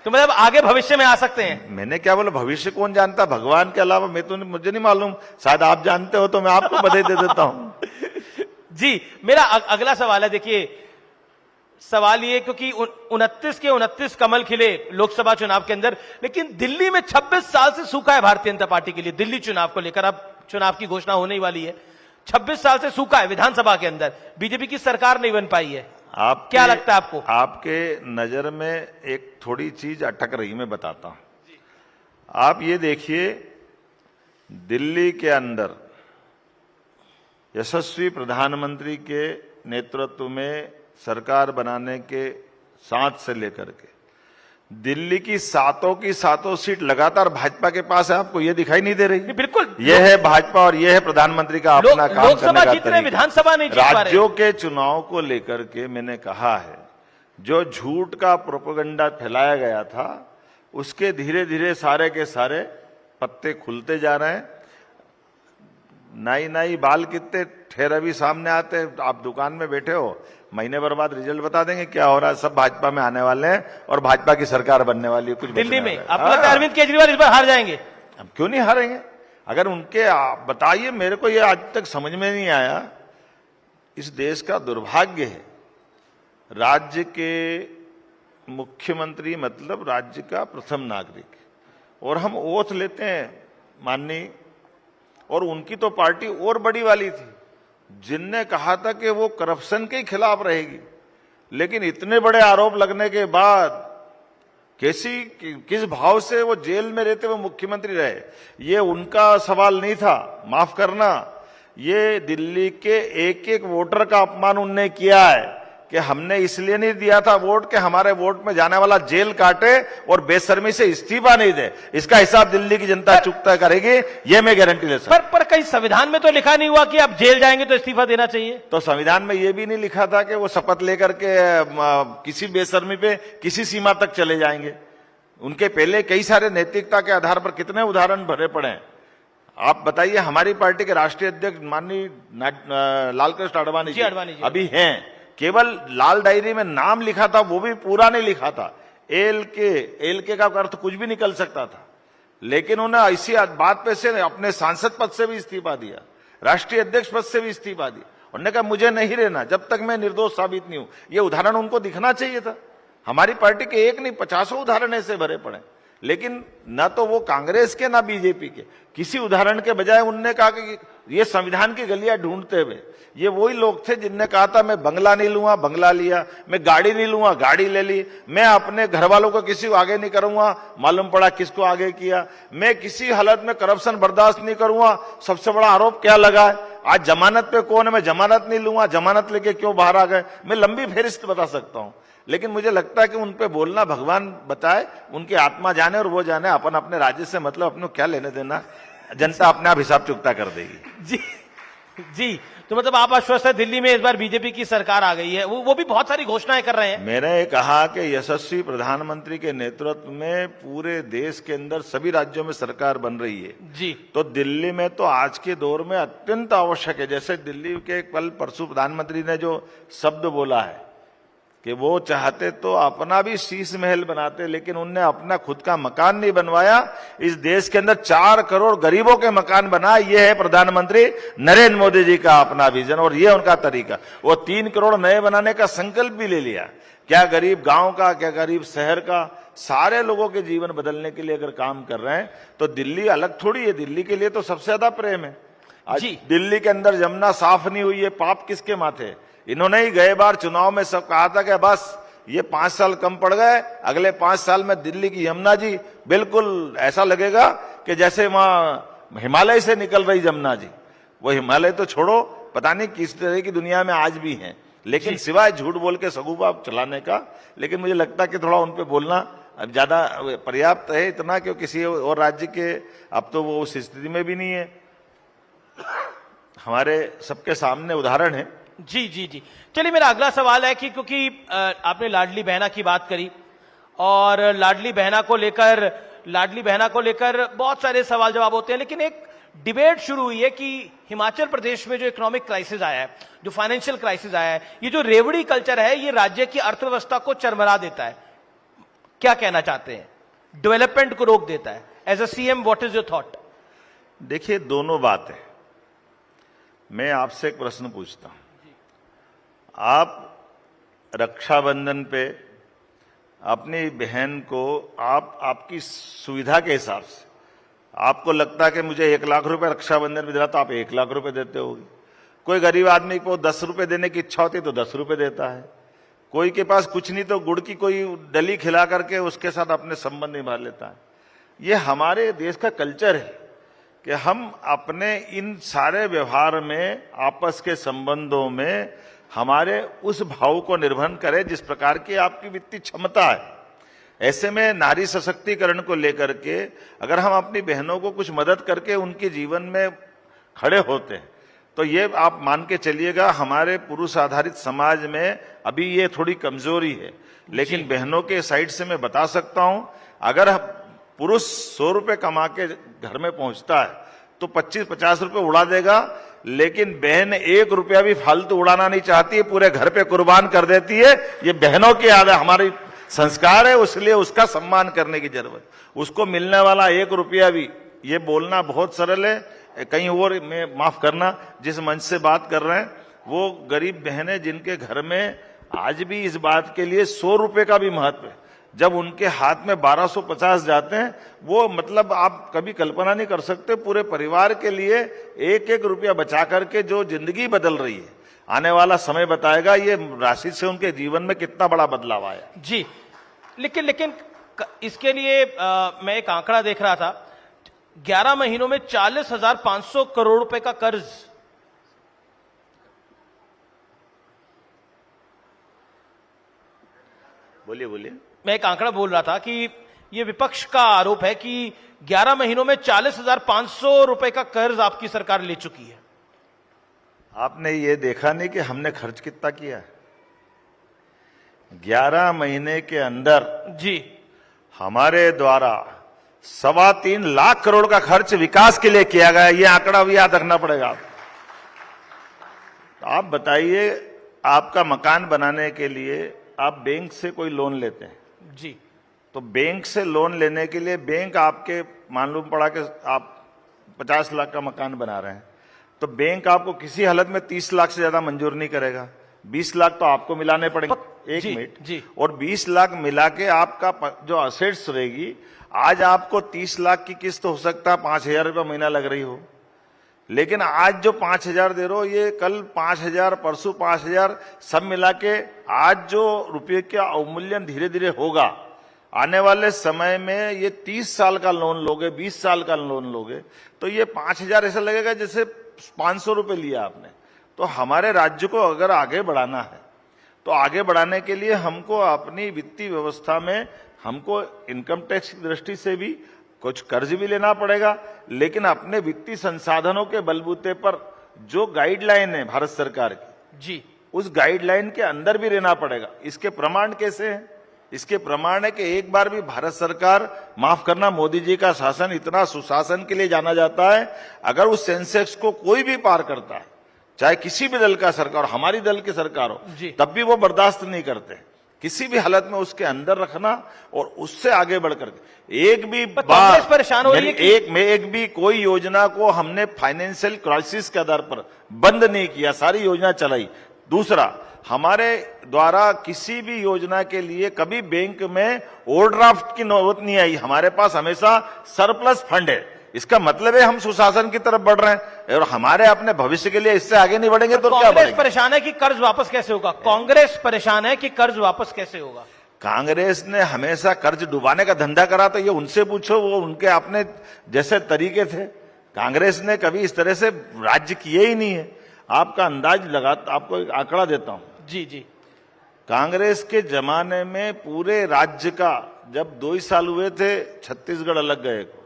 तो मतलब आगे भविष्य में आ सकते हैं। मैंने क्या बोला, भविष्य कौन जानता, भगवान के अलावा। मैं तो, मुझे नहीं मालूम, शायद आप जानते हो तो मैं आपको बधाई दे देता हूं। जी, मेरा अगला सवाल है, देखिए सवाल ये, क्योंकि 29 के 29 कमल खिले लोकसभा चुनाव के अंदर, लेकिन दिल्ली में 26 साल से सूखा है भारतीय जनता पार्टी के लिए। दिल्ली चुनाव को लेकर अब चुनाव की घोषणा होने ही वाली है। 26 साल से सूखा है विधानसभा के अंदर, बीजेपी की सरकार नहीं बन पाई है। क्या लगता है आपको? आपके नजर में एक थोड़ी चीज अटक रही, मैं बताता हूं। आप ये देखिए दिल्ली के अंदर यशस्वी प्रधानमंत्री के नेतृत्व में सरकार बनाने के साथ से लेकर के दिल्ली की सातों सीट लगातार भाजपा के पास है। आपको ये दिखाई नहीं दे रही? बिल्कुल, ये है भाजपा और ये है प्रधानमंत्री का अपना काम करने का तरीका। विधानसभा नहीं जीत पा रहे। राज्यों के चुनाव को लेकर के मैंने कहा है, जो झूठ का प्रोपेगेंडा फैलाया गया था उसके धीरे धीरे सारे के सारे पत्ते खुलते जा रहे हैं। नाई बाल कितने ठहर भी सामने आते। आप दुकान में बैठे हो, महीने भर बाद रिजल्ट बता देंगे क्या हो रहा है। सब भाजपा में आने वाले हैं और भाजपा की सरकार बनने वाली है। कुछ दिल्ली में आपको लगता है अरविंद केजरीवाल इस बार हार जाएंगे? हम क्यों नहीं हारेंगे? अगर उनके बताइए, मेरे को ये आज तक समझ में नहीं आया। इस देश का दुर्भाग्य है, राज्य के मुख्यमंत्री मतलब राज्य का प्रथम नागरिक, और हम ओथ लेते हैं माननीय, और उनकी तो पार्टी और बड़ी वाली थी जिनने कहा था कि वो करप्शन के खिलाफ रहेगी, लेकिन इतने बड़े आरोप लगने के बाद किस भाव से वो जेल में रहते हुए मुख्यमंत्री रहे, ये उनका सवाल नहीं था। माफ करना, ये दिल्ली के एक एक वोटर का अपमान उनने किया है कि हमने इसलिए नहीं दिया था वोट कि हमारे वोट में जाने वाला जेल काटे और बेशर्मी से इस्तीफा नहीं दे। इसका हिसाब दिल्ली की जनता चुकता करेगी, ये मैं गारंटी ले सकता। पर कहीं संविधान में तो लिखा नहीं हुआ कि आप जेल जाएंगे तो इस्तीफा देना चाहिए। तो संविधान में ये भी नहीं लिखा था कि वो शपथ लेकर के किसी बेशर्मी पे किसी सीमा तक चले जाएंगे। उनके पहले कई सारे नैतिकता के आधार पर कितने उदाहरण भरे पड़े हैं। आप बताइए, हमारी पार्टी के राष्ट्रीय अध्यक्ष माननीय लालकृष्ण आडवाणी जी अभी हैं, केवल लाल डायरी में नाम लिखा था, वो भी पूरा नहीं लिखा था। एल के का अर्थ कुछ भी निकल सकता था, लेकिन उन्हें ऐसी बात पे से अपने सांसद पद से भी इस्तीफा दिया, राष्ट्रीय अध्यक्ष पद से भी इस्तीफा दिया। उन्होंने कहा मुझे नहीं रहना जब तक मैं निर्दोष साबित नहीं हूं। ये उदाहरण उनको दिखना चाहिए था। हमारी पार्टी के एक नहीं 50 उदाहरण ऐसे भरे पड़े, लेकिन न तो वो कांग्रेस के ना बीजेपी के, किसी उदाहरण के बजाय उनने कहा कि ये संविधान की गलियां ढूंढते हुए, ये वही लोग थे जिनने कहा था मैं बंगला नहीं लूंगा, बंगला लिया, मैं गाड़ी नहीं लूंगा, गाड़ी ले ली, मैं अपने घर वालों को किसी को आगे नहीं करूंगा, मालूम पड़ा किसको आगे किया, मैं किसी हालत में करप्शन बर्दाश्त नहीं करूंगा। सबसे बड़ा आरोप क्या लगा है, आज जमानत पे कौन है, मैं जमानत नहीं लूंगा, जमानत लेके क्यों बाहर आ गए, मैं लंबी फेहरिस्त बता सकता हूं। लेकिन मुझे लगता है कि उन पे बोलना भगवान बताए, उनकी आत्मा जाने और वो जाने, अपन अपने राज्य से मतलब अपने क्या लेने देना, जनता अपने आप हिसाब चुकता कर देगी। जी, तो मतलब आप आश्वस्त है दिल्ली में इस बार बीजेपी की सरकार आ गई है, वो भी बहुत सारी घोषणाएं कर रहे हैं। मैंने कहा कि यशस्वी प्रधानमंत्री के नेतृत्व में पूरे देश के अंदर सभी राज्यों में सरकार बन रही है जी, तो दिल्ली में तो आज के दौर में अत्यंत आवश्यक है। जैसे दिल्ली के कल परसों प्रधानमंत्री ने जो शब्द बोला है कि वो चाहते तो अपना भी शीश महल बनाते, लेकिन उनने अपना खुद का मकान नहीं बनवाया। इस देश के अंदर 4 करोड़ गरीबों के मकान बनाए। ये है प्रधानमंत्री नरेंद्र मोदी जी का अपना विजन और ये उनका तरीका। वो 3 करोड़ नए बनाने का संकल्प भी ले लिया। क्या गरीब गांव का, क्या गरीब शहर का, सारे लोगों के जीवन बदलने के लिए अगर काम कर रहे हैं तो दिल्ली अलग थोड़ी है। दिल्ली के लिए तो सबसे ज्यादा प्रेम है। आज दिल्ली के अंदर यमुना साफ नहीं हुई है, पाप किसके माथे? इन्होंने ही गए बार चुनाव में सब कहा था कि बस ये 5 साल कम पड़ गए, अगले 5 साल में दिल्ली की यमुना जी बिल्कुल ऐसा लगेगा कि जैसे वहां हिमालय से निकल रही यमुना जी। वो हिमालय तो छोड़ो, पता नहीं किस तरह की दुनिया में आज भी हैं, लेकिन सिवाय झूठ बोल के सगुबा चलाने का। लेकिन मुझे लगता है कि थोड़ा उन पे बोलना अब ज्यादा पर्याप्त है, इतना कि किसी और राज्य के अब तो वो उस स्थिति में भी नहीं है। हमारे सबके सामने उदाहरण है। जी जी जी, चलिए मेरा अगला सवाल है कि क्योंकि आपने लाडली बहना की बात करी और लाडली बहना को लेकर बहुत सारे सवाल जवाब होते हैं, लेकिन एक डिबेट शुरू हुई है कि हिमाचल प्रदेश में जो इकोनॉमिक क्राइसिस आया है, जो फाइनेंशियल क्राइसिस आया है, ये जो रेवड़ी कल्चर है, ये राज्य की अर्थव्यवस्था को चरमरा देता है। क्या कहना चाहते हैं? डेवलपमेंट को रोक देता है। As a CM what is your thought? देखिए, दोनों बात है। मैं आपसे एक प्रश्न पूछता हूं, आप रक्षाबंधन पे अपनी बहन को आपकी सुविधा के हिसाब से आपको लगता है कि मुझे 1 लाख रुपए रक्षाबंधन में देना, तो आप 1 लाख रुपए देते होगे। कोई गरीब आदमी को 10 रुपए देने की इच्छा होती है तो 10 रुपए देता है। कोई के पास कुछ नहीं तो गुड़ की कोई डली खिला करके उसके साथ अपने संबंध निभा लेता है। ये हमारे देश का कल्चर है कि हम अपने इन सारे व्यवहार में, आपस के संबंधों में हमारे उस भाव को निर्भर करें जिस प्रकार की आपकी वित्तीय क्षमता है। ऐसे में नारी सशक्तिकरण को लेकर के अगर हम अपनी बहनों को कुछ मदद करके उनके जीवन में खड़े होते हैं तो ये आप मान के चलिएगा, हमारे पुरुष आधारित समाज में अभी ये थोड़ी कमजोरी है। लेकिन बहनों के साइड से मैं बता सकता हूं, अगर पुरुष 100 रुपए कमा के घर में पहुंचता है तो 25-50 रुपए उड़ा देगा, लेकिन बहन 1 रुपया भी फालतू उड़ाना नहीं चाहती है, पूरे घर पे कुर्बान कर देती है। ये बहनों की आदत, हमारी संस्कार है, इसलिए उसका सम्मान करने की जरूरत। उसको मिलने वाला 1 रुपया भी, ये बोलना बहुत सरल है, कहीं और मैं माफ करना जिस मंच से बात कर रहे हैं वो गरीब बहनें जिनके घर में आज भी इस बात के लिए 100 रुपए का भी महत्व है, जब उनके हाथ में 1250 जाते हैं, वो मतलब आप कभी कल्पना नहीं कर सकते, पूरे परिवार के लिए 1-1 रुपया बचा करके जो जिंदगी बदल रही है। आने वाला समय बताएगा ये राशि से उनके जीवन में कितना बड़ा बदलाव आया। जी, लेकिन इसके लिए मैं एक आंकड़ा देख रहा था, 11 महीनों में 40,500 करोड़ रुपए का कर्ज। बोलिए। मैं एक आंकड़ा बोल रहा था कि ये विपक्ष का आरोप है कि 11 महीनों में 40,500 रुपए का कर्ज आपकी सरकार ले चुकी है। आपने ये देखा नहीं कि हमने खर्च कितना किया है? 11 महीने के अंदर जी हमारे द्वारा 3.25 लाख करोड़ का खर्च विकास के लिए किया गया। ये आंकड़ा भी याद रखना पड़ेगा। तो आप बताइए, आपका मकान बनाने के लिए आप बैंक से कोई लोन लेते हैं जी, तो बैंक से लोन लेने के लिए बैंक आपके, मालूम पड़ा कि आप 50 लाख का मकान बना रहे हैं, तो बैंक आपको किसी हालत में 30 लाख से ज्यादा मंजूर नहीं करेगा। 20 लाख तो आपको मिलाने पड़ेंगे। एक मिनट जी। और 20 लाख मिला के आपका जो असेट्स रहेगी, आज आपको 30 लाख की किस्त हो सकता है 5,000 रुपया महीना लग रही हो, लेकिन आज जो 5,000 दे रहे हो, ये कल 5,000, परसों 5,000, सब मिला के आज जो रुपये का अवमूल्यन धीरे धीरे होगा, आने वाले समय में ये 30 साल का लोन लोगे, 20 साल का लोन लोगे, तो ये 5,000 ऐसा लगेगा जैसे 500 रुपए लिया आपने। तो हमारे राज्य को अगर आगे बढ़ाना है तो आगे बढ़ाने के लिए हमको अपनी वित्तीय व्यवस्था में हमको इनकम टैक्स की दृष्टि से भी कुछ कर्ज भी लेना पड़ेगा, लेकिन अपने वित्तीय संसाधनों के बलबूते पर जो गाइडलाइन है भारत सरकार की जी, उस गाइडलाइन के अंदर भी रहना पड़ेगा। इसके प्रमाण कैसे हैं? इसके प्रमाण है कि एक बार भी भारत सरकार, माफ करना, मोदी जी का शासन इतना सुशासन के लिए जाना जाता है, अगर उस सेंसेक्स को कोई भी पार करता है, चाहे किसी भी दल का सरकार, हमारी दल की सरकार हो, तब भी वो बर्दाश्त नहीं करते। किसी भी हालत में उसके अंदर रखना और उससे आगे बढ़कर एक भी बार परेशान हो रही है एक भी कोई योजना को हमने फाइनेंशियल क्राइसिस के आधार पर बंद नहीं किया, सारी योजना चलाई। दूसरा, हमारे द्वारा किसी भी योजना के लिए कभी बैंक में ओवरड्राफ्ट की नौबत नहीं आई। हमारे पास हमेशा सरप्लस फंड है। इसका मतलब है हम सुशासन की तरफ बढ़ रहे हैं और हमारे अपने भविष्य के लिए इससे आगे नहीं बढ़ेंगे तो क्या बढ़ेंगे? परेशान है कि कर्ज वापस कैसे होगा? कांग्रेस परेशान है कि कर्ज वापस कैसे होगा? कांग्रेस ने हमेशा कर्ज डुबाने का धंधा करा, तो ये उनसे पूछो, वो उनके अपने जैसे तरीके थे। कांग्रेस ने कभी इस तरह से राज्य किए ही नहीं है। आपका अंदाज लगा, आपको एक आंकड़ा देता हूं। जी। कांग्रेस के जमाने में पूरे राज्य का जब 2 ही साल हुए थे, छत्तीसगढ़ अलग गए को,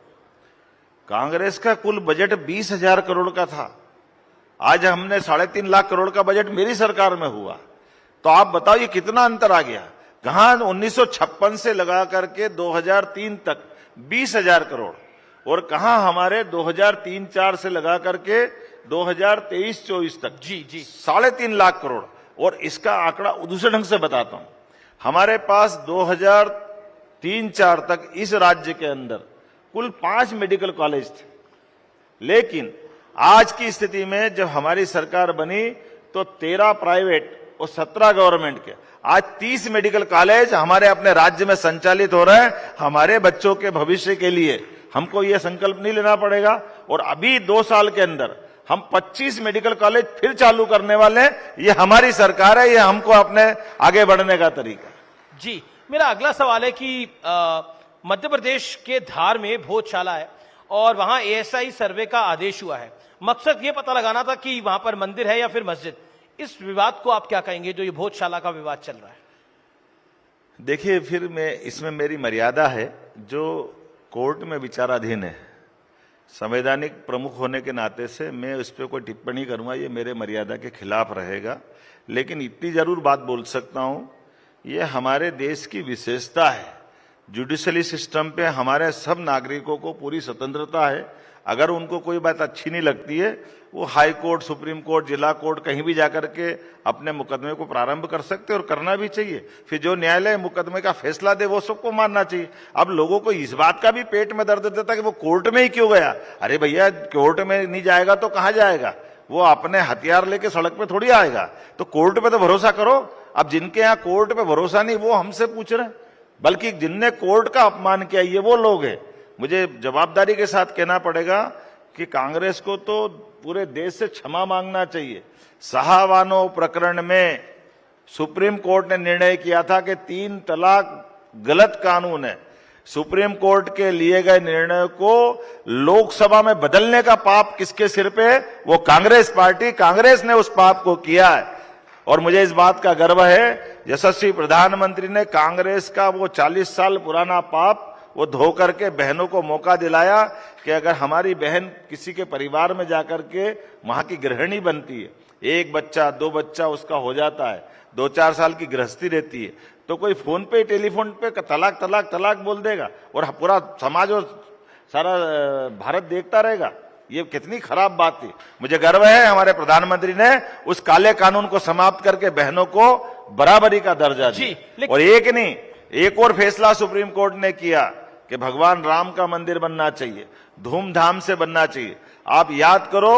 कांग्रेस का कुल बजट 20,000 करोड़ का था। आज हमने 3.5 लाख करोड़ का बजट मेरी सरकार में हुआ। तो आप बताओ ये कितना अंतर आ गया। कहां 1956 से लगा करके 2003 तक 20,000 करोड़, और कहां हमारे 2003-4 से लगा करके 2023-24 तक जी 3.5 लाख करोड़। और इसका आंकड़ा दूसरे ढंग से बताता हूं, हमारे पास 2003-4 तक इस राज्य के अंदर कुल 5 मेडिकल कॉलेज थे, लेकिन आज की स्थिति में जब हमारी सरकार बनी तो 13 प्राइवेट और 17 गवर्नमेंट के, आज 30 मेडिकल कॉलेज हमारे अपने राज्य में संचालित हो रहे हैं। हमारे बच्चों के भविष्य के लिए हमको यह संकल्प नहीं लेना पड़ेगा, और अभी 2 साल के अंदर हम 25 मेडिकल कॉलेज फिर चालू करने वाले हैं। ये हमारी सरकार है, ये हमको अपने आगे बढ़ने का तरीका। जी, मेरा अगला सवाल है कि मध्य प्रदेश के धार में भोजशाला है और वहां एएसआई सर्वे का आदेश हुआ है। मकसद यह पता लगाना था कि वहां पर मंदिर है या फिर मस्जिद। इस विवाद को आप क्या कहेंगे, जो ये भोजशाला का विवाद चल रहा है? देखिए, फिर मैं इसमें मेरी मर्यादा है, जो कोर्ट में विचाराधीन है, संवैधानिक प्रमुख होने के नाते से मैं उस पर कोई टिप्पणी करूंगा, ये मेरे मर्यादा के खिलाफ रहेगा। लेकिन इतनी जरूर बात बोल सकता हूं, ये हमारे देश की विशेषता है। जुडिशरी सिस्टम पे हमारे सब नागरिकों को पूरी स्वतंत्रता है। अगर उनको कोई बात अच्छी नहीं लगती है, वो हाई कोर्ट, सुप्रीम कोर्ट, जिला कोर्ट कहीं भी जाकर के अपने मुकदमे को प्रारंभ कर सकते और करना भी चाहिए। फिर जो न्यायालय मुकदमे का फैसला दे वो सबको मानना चाहिए। अब लोगों को इस बात का भी पेट में दर्द देता कि वो कोर्ट में ही क्यों गया। अरे भैया, कोर्ट में नहीं जाएगा तो कहां जाएगा? वो अपने हथियार लेके सड़क पे थोड़ी आएगा। तो कोर्ट पे तो भरोसा करो। अब जिनके यहाँ कोर्ट पे भरोसा नहीं, वो हमसे पूछ रहे हैं, बल्कि जिनने कोर्ट का अपमान किया ये वो लोग हैं। मुझे जवाबदारी के साथ कहना पड़ेगा कि कांग्रेस को तो पूरे देश से क्षमा मांगना चाहिए। शाहबानो प्रकरण में सुप्रीम कोर्ट ने निर्णय किया था कि 3 तलाक गलत कानून है। सुप्रीम कोर्ट के लिए गए निर्णय को लोकसभा में बदलने का पाप किसके सिर पे है? वो कांग्रेस पार्टी, कांग्रेस ने उस पाप को किया है। और मुझे इस बात का गर्व है, यशस्वी प्रधानमंत्री ने कांग्रेस का वो 40 साल पुराना पाप वो धो करके बहनों को मौका दिलाया कि अगर हमारी बहन किसी के परिवार में जाकर के वहां की गृहिणी बनती है, 1 बच्चा 2 बच्चा उसका हो जाता है, 2-4 साल की गृहस्थी रहती है, तो कोई फोन पे टेलीफोन पे तलाक तलाक तलाक बोल देगा और पूरा समाज और सारा भारत देखता रहेगा। ये कितनी खराब बात थी। मुझे गर्व है हमारे प्रधानमंत्री ने उस काले कानून को समाप्त करके बहनों को बराबरी का दर्जा दिया। और एक नहीं, एक और फैसला सुप्रीम कोर्ट ने किया कि भगवान राम का मंदिर बनना चाहिए, धूमधाम से बनना चाहिए। आप याद करो,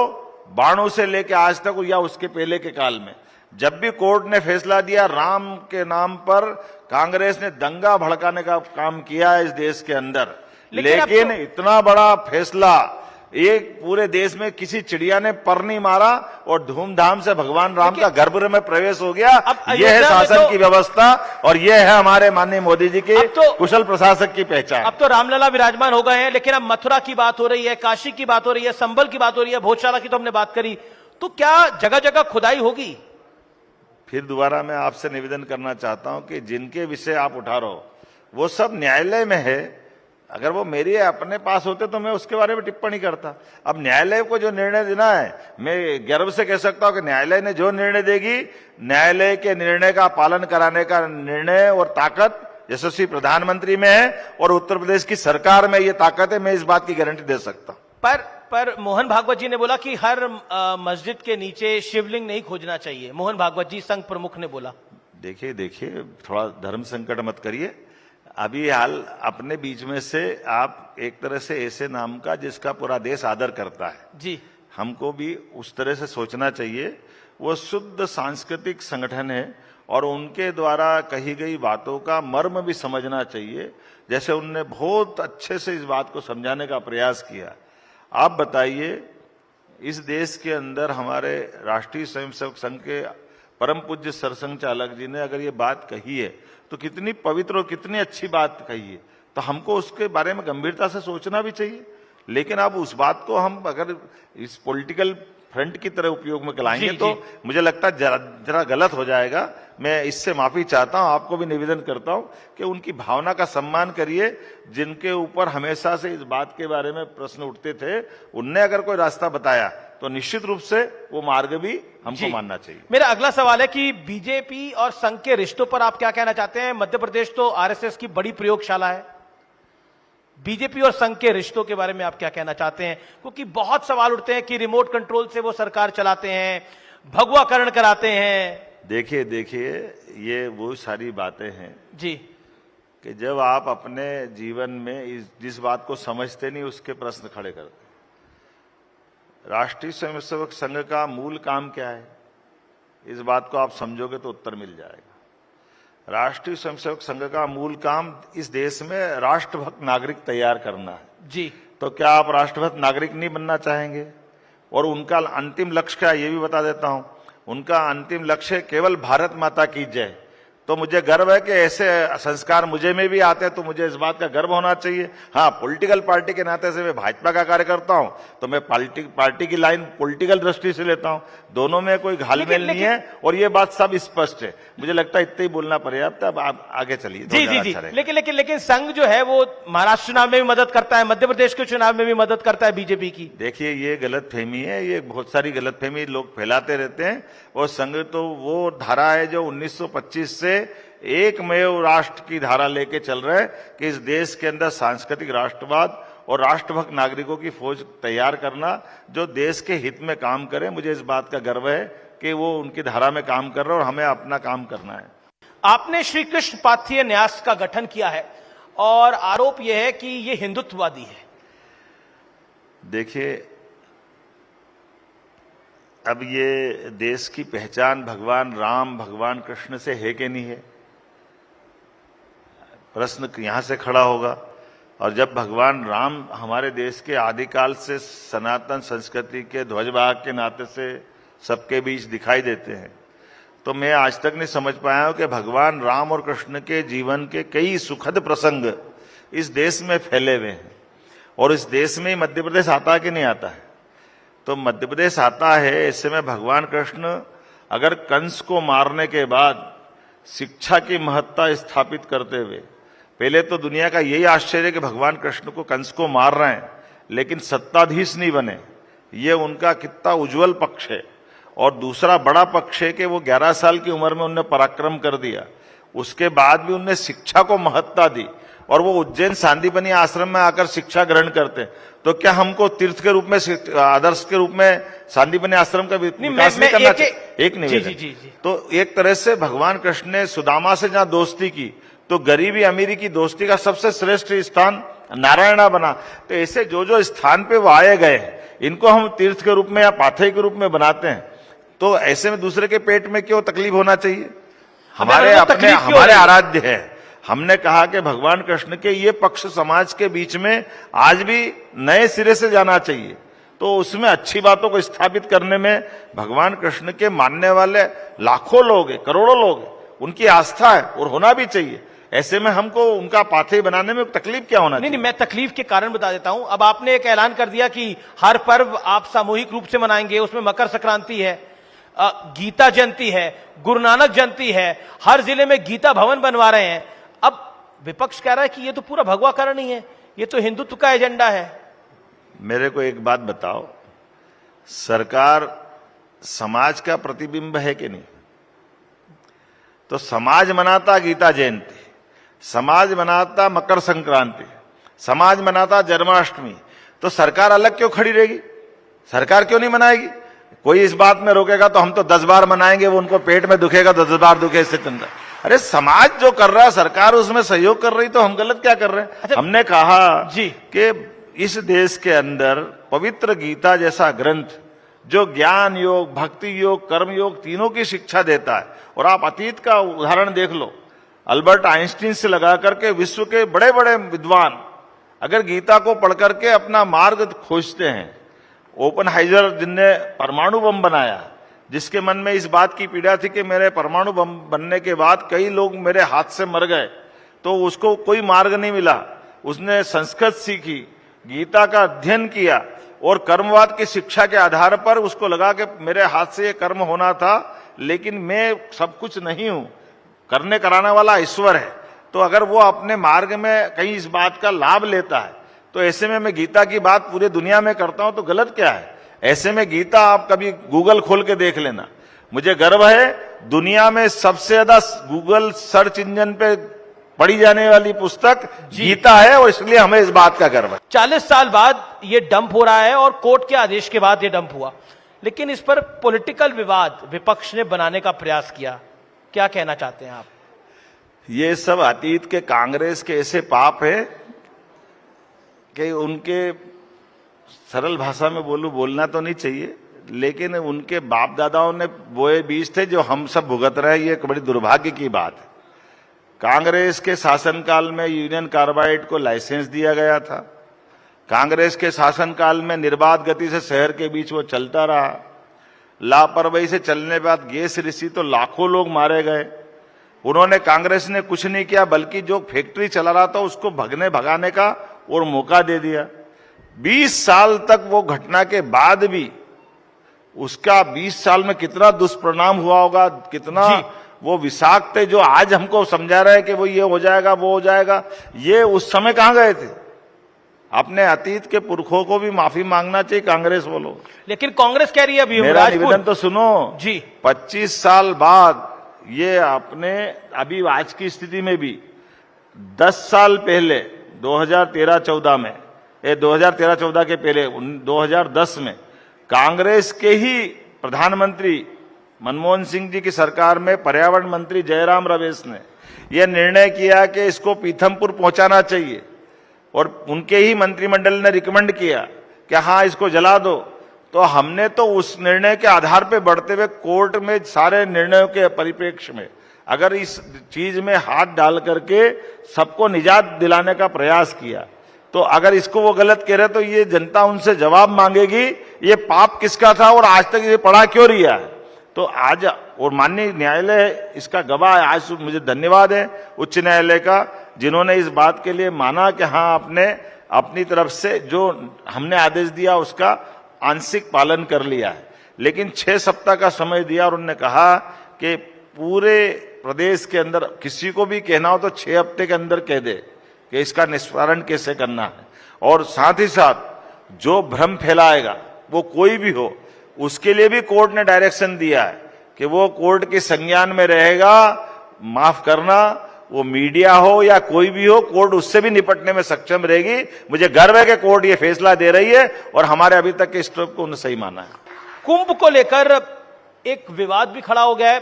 92 से लेकर आज तक या उसके पहले के काल में जब भी कोर्ट ने फैसला दिया, राम के नाम पर कांग्रेस ने दंगा भड़काने का काम किया है इस देश के अंदर। लेकिन इतना बड़ा फैसला एक पूरे देश में किसी चिड़िया ने पर नहीं मारा और धूमधाम से भगवान राम का गर्भगृह में प्रवेश हो गया। यह है शासन की व्यवस्था और यह है हमारे माननीय मोदी जी की कुशल प्रशासक की पहचान। अब तो रामलला विराजमान हो गए हैं, लेकिन अब मथुरा की बात हो रही है, काशी की बात हो रही है, संबल की बात हो रही है, भोजशाला की तो हमने बात करी। तो क्या जगह जगह खुदाई होगी? फिर दोबारा मैं आपसे निवेदन करना चाहता हूं कि जिनके विषय आप उठा रहे हो वो सब न्यायालय में है। अगर वो मेरे अपने पास होते तो मैं उसके बारे में टिप्पणी करता। अब न्यायालय को जो निर्णय देना है, मैं गर्व से कह सकता हूं कि न्यायालय ने जो निर्णय देगी, न्यायालय के निर्णय का पालन कराने का निर्णय और ताकत यशस्वी प्रधानमंत्री में है और उत्तर प्रदेश की सरकार में ये ताकत है। मैं इस बात की गारंटी दे सकता हूं। पर मोहन भागवत जी ने बोला कि हर मस्जिद के नीचे शिवलिंग नहीं खोजना चाहिए। मोहन भागवत जी संघ प्रमुख ने बोला। देखिए, थोड़ा धर्म संकट मत करिए। अभी हाल अपने बीच में से आप एक तरह से ऐसे नाम का जिसका पूरा देश आदर करता है जी, हमको भी उस तरह से सोचना चाहिए। वो शुद्ध सांस्कृतिक संगठन है और उनके द्वारा कही गई बातों का मर्म भी समझना चाहिए, जैसे उनने बहुत अच्छे से इस बात को समझाने का प्रयास किया। आप बताइए, इस देश के अंदर हमारे राष्ट्रीय स्वयंसेवक संघ के परम पूज्य सरसंघ चालक जी ने अगर ये बात कही है तो कितनी पवित्र और कितनी अच्छी बात कही है, तो हमको उसके बारे में गंभीरता से सोचना भी चाहिए। लेकिन अब उस बात को हम अगर इस पॉलिटिकल फ्रंट की तरह उपयोग में लाएंगे तो मुझे लगता है जरा गलत हो जाएगा। मैं इससे माफी चाहता हूं, आपको भी निवेदन करता हूं कि उनकी भावना का सम्मान करिए। जिनके ऊपर हमेशा से इस बात के बारे में प्रश्न उठते थे, उनने अगर कोई रास्ता बताया तो निश्चित रूप से वो मार्ग भी हमको मानना चाहिए। मेरा अगला सवाल है कि बीजेपी और संघ के रिश्तों पर आप क्या कहना चाहते हैं? मध्य प्रदेश तो आरएसएस की बड़ी प्रयोगशाला है। बीजेपी और संघ के रिश्तों के बारे में आप क्या कहना चाहते हैं? क्योंकि बहुत सवाल उठते हैं कि रिमोट कंट्रोल से वो सरकार चलाते हैं, भगवाकरण कराते हैं। देखिए, ये वो सारी बातें हैं जी कि जब आप अपने जीवन में जिस बात को समझते नहीं उसके प्रश्न खड़े करते। राष्ट्रीय स्वयंसेवक संघ का मूल काम क्या है, इस बात को आप समझोगे तो उत्तर मिल जाएगा। राष्ट्रीय स्वयंसेवक संघ का मूल काम इस देश में राष्ट्रभक्त नागरिक तैयार करना है जी। तो क्या आप राष्ट्रभक्त नागरिक नहीं बनना चाहेंगे? और उनका अंतिम लक्ष्य क्या, ये भी बता देता हूं। उनका अंतिम लक्ष्य केवल भारत माता की जय। तो मुझे गर्व है कि ऐसे संस्कार मुझे में भी आते हैं, तो मुझे इस बात का गर्व होना चाहिए। हाँ, पॉलिटिकल पार्टी के नाते से मैं भाजपा का कार्यकर्ता हूं, तो मैं पार्टी की लाइन पॉलिटिकल दृष्टि से लेता हूं। दोनों में कोई घालमेल नहीं है और ये बात सब स्पष्ट है। मुझे लगता है इतना ही बोलना पर्याप्त है। अब आप आगे चलिए। जी जी जी। लेकिन संघ जो है वो महाराष्ट्र चुनाव में भी मदद करता है, मध्य प्रदेश के चुनाव में भी मदद करता है बीजेपी की। देखिए, ये गलतफहमी है, ये बहुत सारी गलतफहमी लोग फैलाते रहते हैं। और संघ तो वो धारा है जो 1925 से एकमेव राष्ट्र की धारा लेके चल रहे हैं कि इस देश के अंदर सांस्कृतिक राष्ट्रवाद और राष्ट्रभक्त नागरिकों की फौज तैयार करना जो देश के हित में काम करे। मुझे इस बात का गर्व है कि वो उनकी धारा में काम कर रहे हैं और हमें अपना काम करना है। आपने श्री कृष्ण पाथीय न्यास का गठन किया है और आरोप यह है कि ये हिंदुत्ववादी है। देखिए, अब ये देश की पहचान भगवान राम, भगवान कृष्ण से है कि नहीं है, प्रश्न यहां से खड़ा होगा। और जब भगवान राम हमारे देश के आदिकाल से सनातन संस्कृति के ध्वजवाहक के नाते से सबके बीच दिखाई देते हैं, तो मैं आज तक नहीं समझ पाया हूं कि भगवान राम और कृष्ण के जीवन के कई सुखद प्रसंग इस देश में फैले हुए हैं। और इस देश में मध्य प्रदेश आता है कि नहीं आता है? तो मध्य प्रदेश आता है। ऐसे में भगवान कृष्ण अगर कंस को मारने के बाद शिक्षा की महत्ता स्थापित करते हुए, पहले तो दुनिया का यही आश्चर्य है कि भगवान कृष्ण को कंस को मार रहे हैं लेकिन सत्ताधीश नहीं बने, ये उनका कितना उज्जवल पक्ष है। और दूसरा बड़ा पक्ष है कि वो 11 साल की उम्र में उनने पराक्रम कर दिया, उसके बाद भी उनने शिक्षा को महत्ता दी और वो उज्जैन सांदीपनि आश्रम में आकर शिक्षा ग्रहण करते। तो क्या हमको तीर्थ के रूप में, आदर्श के रूप में सांदीपनि आश्रम का विकास नहीं करना चाहिए? एक निवेदन। तो एक तरह से भगवान कृष्ण ने सुदामा से जहां दोस्ती की, तो गरीबी अमीरी की दोस्ती का सबसे श्रेष्ठ स्थान नारायणा बना। तो ऐसे जो जो स्थान पे वो आए गए, इनको हम तीर्थ के रूप में या पाथेय के रूप में बनाते हैं, तो ऐसे में दूसरे के पेट में क्यों तकलीफ होना चाहिए? हमारे आराध्य है। हमने कहा कि भगवान कृष्ण के ये पक्ष समाज के बीच में आज भी नए सिरे से जाना चाहिए। तो उसमें अच्छी बातों को स्थापित करने में भगवान कृष्ण के मानने वाले लाखों लोग हैं, करोड़ों लोग हैं, उनकी आस्था है और होना भी चाहिए। ऐसे में हमको उनका पाथेय बनाने में तकलीफ क्या होना चाहिए? नहीं, मैं तकलीफ के कारण बता देता हूं। अब आपने एक ऐलान कर दिया कि हर पर्व आप सामूहिक रूप से मनाएंगे, उसमें मकर संक्रांति है, गीता जयंती है, गुरु नानक जयंती है, हर जिले में गीता भवन बनवा रहे हैं। अब विपक्ष कह रहा है कि ये तो पूरा भगवाकरण ही है, ये तो हिंदुत्व का एजेंडा है। मेरे को एक बात बताओ, सरकार समाज का प्रतिबिंब है कि नहीं? तो समाज मनाता गीता जयंती, समाज मनाता मकर संक्रांति, समाज मनाता जन्माष्टमी, तो सरकार अलग क्यों खड़ी रहेगी? सरकार क्यों नहीं मनाएगी? कोई इस बात में रोकेगा तो हम तो 10 बार मनाएंगे, वो उनको पेट में दुखेगा तो 10 बार दुखे, इससे चंदा। अरे समाज जो कर रहा है, सरकार उसमें सहयोग कर रही, तो हम गलत क्या कर रहे हैं? अच्छा, हमने कहा जी कि इस देश के अंदर पवित्र गीता जैसा ग्रंथ जो ज्ञान योग, भक्ति योग, कर्म योग तीनों की शिक्षा देता है। और आप अतीत का उदाहरण देख लो, अल्बर्ट आइंस्टीन से लगा करके विश्व के बड़े बड़े विद्वान अगर गीता को पढ़ करके अपना मार्ग खोजते हैं। ओपनहाइजर जिनने परमाणु बम बनाया, जिसके मन में इस बात की पीड़ा थी कि मेरे परमाणु बम बनने के बाद कई लोग मेरे हाथ से मर गए, तो उसको कोई मार्ग नहीं मिला। उसने संस्कृत सीखी, गीता का अध्ययन किया और कर्मवाद की शिक्षा के आधार पर उसको लगा कि मेरे हाथ से ये कर्म होना था, लेकिन मैं सब कुछ नहीं हूं, करने कराने वाला ईश्वर है। तो अगर वो अपने मार्ग में कहीं इस बात का लाभ लेता है, तो ऐसे में मैं गीता की बात पूरे दुनिया में करता हूं, तो गलत क्या है? ऐसे में गीता आप कभी गूगल खोल के देख लेना। मुझे गर्व है, दुनिया में सबसे ज्यादा गूगल सर्च इंजन पे पढ़ी जाने वाली पुस्तक गीता है, और इसलिए हमें इस बात का गर्व है। 40 साल बाद ये डंप हो रहा है और कोर्ट के आदेश के बाद ये डंप हुआ, लेकिन इस पर पॉलिटिकल विवाद विपक्ष ने बनाने का प्रयास किया। क्या कहना चाहते हैं आप? ये सब अतीत के कांग्रेस के ऐसे पाप है कि उनके, सरल भाषा में बोलना तो नहीं चाहिए, लेकिन उनके बाप दादाओं ने बोए बीज थे जो हम सब भुगत रहे हैं। ये एक बड़ी दुर्भाग्य की बात है। कांग्रेस के शासनकाल में यूनियन कार्बाइड को लाइसेंस दिया गया था। कांग्रेस के शासनकाल में निर्बाध गति से शहर के बीच वो चलता रहा। लापरवाही से चलने के बाद गैस रिसी तो लाखों लोग मारे गए। उन्होंने, कांग्रेस ने कुछ नहीं किया, बल्कि जो फैक्ट्री चला रहा था उसको भगाने का और मौका दे दिया। 20 साल तक वो घटना के बाद भी उसका 20 साल में कितना दुष्परिणाम हुआ होगा, कितना वो विषाक्त है, जो आज हमको समझा रहे हैं कि वो ये हो जाएगा वो हो जाएगा। ये उस समय कहां गए थे? अपने अतीत के पुरखों को भी माफी मांगना चाहिए कांग्रेस वालों। लेकिन कांग्रेस कह रही है अभी, मेरा निवेदन तो सुनो जी। 25 साल बाद ये आपने अभी आज की स्थिति में भी 10 साल पहले 2013-14 में, 2013-14 के पहले 2010 में कांग्रेस के ही प्रधानमंत्री मनमोहन सिंह जी की सरकार में पर्यावरण मंत्री जयराम रमेश ने यह निर्णय किया कि इसको पीथमपुर पहुंचाना चाहिए, और उनके ही मंत्रिमंडल ने रिकमेंड किया कि हाँ इसको जला दो। तो हमने तो उस निर्णय के आधार पर बढ़ते हुए कोर्ट में सारे निर्णयों के परिप्रेक्ष्य में अगर इस चीज में हाथ डाल करके सबको निजात दिलाने का प्रयास किया, तो अगर इसको वो गलत कह रहे तो ये जनता उनसे जवाब मांगेगी ये पाप किसका था और आज तक ये पड़ा क्यों रिया है। तो आज, और माननीय न्यायालय इसका गवाह है, आज मुझे धन्यवाद है उच्च न्यायालय का, जिन्होंने इस बात के लिए माना कि हाँ आपने अपनी तरफ से जो हमने आदेश दिया उसका आंशिक पालन कर लिया है। लेकिन 6 सप्ताह का समय दिया और उन्होंने कहा कि पूरे प्रदेश के अंदर किसी को भी कहना हो तो 6 हफ्ते के अंदर कह दे कि इसका निस्वारण कैसे करना है, और साथ ही साथ जो भ्रम फैलाएगा वो कोई भी हो उसके लिए भी कोर्ट ने डायरेक्शन दिया है कि वो कोर्ट के संज्ञान में रहेगा। माफ करना, वो मीडिया हो या कोई भी हो, कोर्ट उससे भी निपटने में सक्षम रहेगी। मुझे गर्व है कि कोर्ट ये फैसला दे रही है और हमारे अभी तक के स्टेप को उन्होंने सही माना है। कुंभ को लेकर एक विवाद भी खड़ा हो गया है,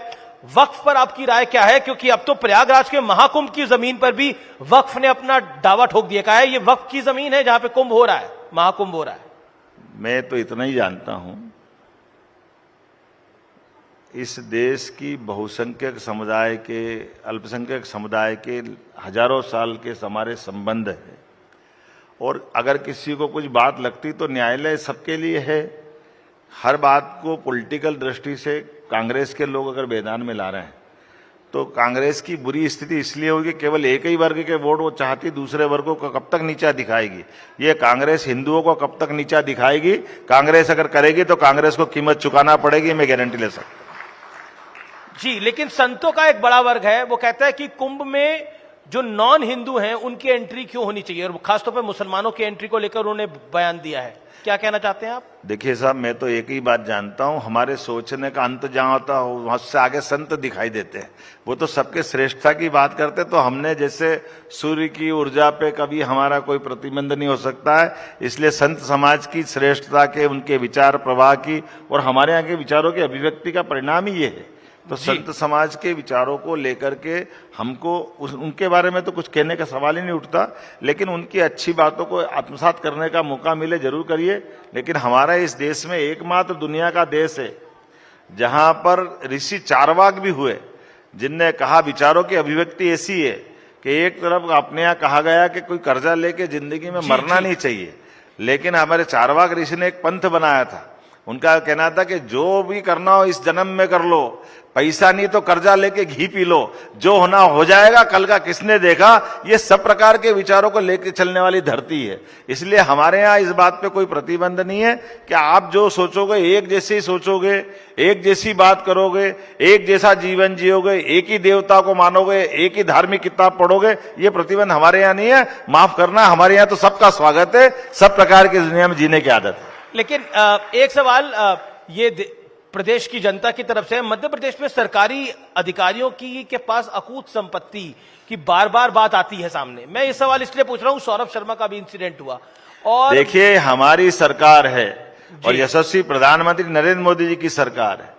वक्फ पर आपकी राय क्या है? क्योंकि अब तो प्रयागराज के महाकुंभ की जमीन पर भी वक्फ ने अपना दावा ठोक दिया, कहा है ये वक्फ की जमीन है जहां पे कुंभ हो रहा है, महाकुंभ हो रहा है। मैं तो इतना ही जानता हूं, इस देश की बहुसंख्यक समुदाय के, अल्पसंख्यक समुदाय के हजारों साल के हमारे संबंध है, और अगर किसी को कुछ बात लगती तो न्यायालय सबके लिए है। हर बात को पॉलिटिकल दृष्टि से कांग्रेस के लोग अगर मैदान में ला रहे हैं तो कांग्रेस की बुरी स्थिति इसलिए होगी, केवल एक ही वर्ग के वोट वो चाहती, दूसरे वर्गों को कब तक नीचा दिखाएगी। ये कांग्रेस हिंदुओं को कब तक नीचा दिखाएगी? कांग्रेस अगर करेगी तो कांग्रेस को कीमत चुकाना पड़ेगी, मैं गारंटी ले सकता हूं। जी, लेकिन संतों का एक बड़ा वर्ग है, वो कहता है कि कुंभ में जो नॉन हिंदू हैं उनकी एंट्री क्यों होनी चाहिए, और खासतौर पर मुसलमानों की एंट्री को लेकर उन्होंने बयान दिया है। क्या कहना चाहते हैं आप? देखिए साहब, मैं तो एक ही बात जानता हूं, हमारे सोचने का अंत जहां होता है वहां से आगे संत दिखाई देते हैं। वो तो सबके श्रेष्ठता की बात करते, तो हमने जैसे सूर्य की ऊर्जा पे कभी हमारा कोई प्रतिबंध नहीं हो सकता है, इसलिए संत समाज की श्रेष्ठता के, उनके विचार प्रवाह की और हमारे यहाँ के विचारों की अभिव्यक्ति का परिणाम ही ये है। तो संत समाज के विचारों को लेकर के हमको उनके बारे में तो कुछ कहने का सवाल ही नहीं उठता, लेकिन उनकी अच्छी बातों को आत्मसात करने का मौका मिले जरूर करिए। लेकिन हमारा इस देश में एकमात्र दुनिया का देश है जहां पर ऋषि चारवाक भी हुए, जिनने कहा विचारों की अभिव्यक्ति ऐसी है कि एक तरफ अपने यहाँ कहा गया कि कोई कर्जा लेके जिंदगी में मरना नहीं चाहिए, लेकिन हमारे चारवाक ऋषि ने एक पंथ बनाया था। उनका कहना था कि जो भी करना हो इस जन्म में कर लो, पैसा नहीं तो कर्जा लेके घी पी लो, जो होना हो जाएगा, कल का किसने देखा। ये सब प्रकार के विचारों को लेकर चलने वाली धरती है, इसलिए हमारे यहाँ इस बात पे कोई प्रतिबंध नहीं है कि आप जो सोचोगे एक जैसे ही सोचोगे, एक जैसी बात करोगे, एक जैसा जीवन जियोगे, एक ही देवता को मानोगे, एक ही धार्मिक किताब पढ़ोगे, ये प्रतिबंध हमारे यहाँ नहीं है। माफ करना, हमारे यहाँ तो सबका स्वागत है, सब प्रकार की दुनिया में जीने की आदत है। लेकिन एक सवाल ये प्रदेश की जनता की तरफ से, मध्य प्रदेश में सरकारी अधिकारियों की के पास अकूत संपत्ति की बार बार बात आती है सामने। मैं ये सवाल इसलिए पूछ रहा हूं, सौरभ शर्मा का भी इंसिडेंट हुआ, और देखिए हमारी सरकार है और यशस्वी प्रधानमंत्री नरेंद्र मोदी जी की सरकार है,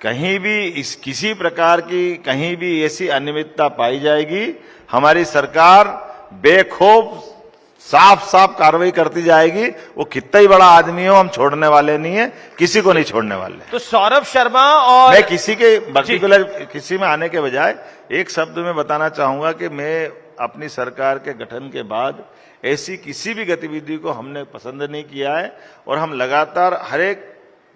कहीं भी किसी प्रकार की कहीं भी ऐसी अनियमितता पाई जाएगी, हमारी सरकार बेखौफ साफ साफ कार्रवाई करती जाएगी। वो कितना ही बड़ा आदमी हो, हम छोड़ने वाले नहीं है, किसी को नहीं छोड़ने वाले। तो सौरभ शर्मा और मैं किसी के पर्टिकुलर किसी में आने के बजाय एक शब्द में बताना चाहूंगा कि मैं अपनी सरकार के गठन के बाद ऐसी किसी भी गतिविधि को हमने पसंद नहीं किया है, और हम लगातार हर एक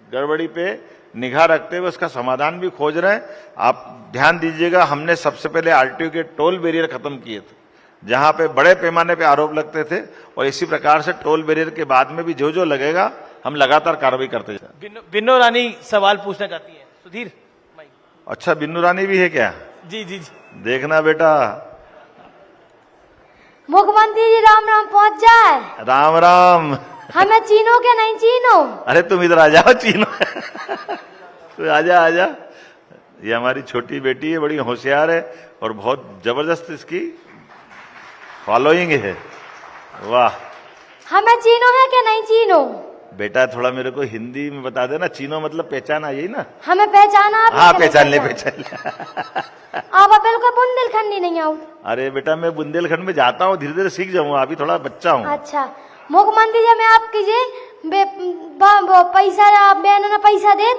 गड़बड़ी पे निगाह रखते हुए उसका समाधान भी खोज रहे हैं। आप ध्यान दीजिएगा, हमने सबसे पहले आरटीओ के टोल बैरियर खत्म किए थे, जहां पे बड़े पैमाने पे आरोप लगते थे, और इसी प्रकार से टोल बैरियर के बाद में भी जो जो लगेगा हम लगातार कार्रवाई करते जाएंगे। बिन्नू रानी सवाल पूछना चाहती है। सुधीर माइक। अच्छा, बिन्नू रानी भी है क्या? जी जी जी। देखना बेटा। मुख्यमंत्री जी राम राम पहुंच जाए। राम राम। हमें चीनो के नहीं चीनो। अरे तुम इधर आ जाओ, चीनो। तो आजा आजा। ये हमारी छोटी बेटी है, बड़ी होशियार है और बहुत जबरदस्त इसकी फॉलोइंग है। वाह। हमें चीनो है कि नहीं चीनो? बेटा थोड़ा मेरे को हिंदी में बता देना, चीनो मतलब पहचाना, यही ना? हमें पहचाना आप? हाँ, पहचान ले। आप बिल्कुल बुंदेलखंडी नहीं आओ। अरे बेटा मैं बुंदेलखंड में जाता हूँ, धीरे धीरे सीख जाऊंगा, अभी थोड़ा बच्चा हूँ। अच्छा, मुख्यमंत्री जी मैं आप कीजिए पैसा, आप बहनों ने पैसा दे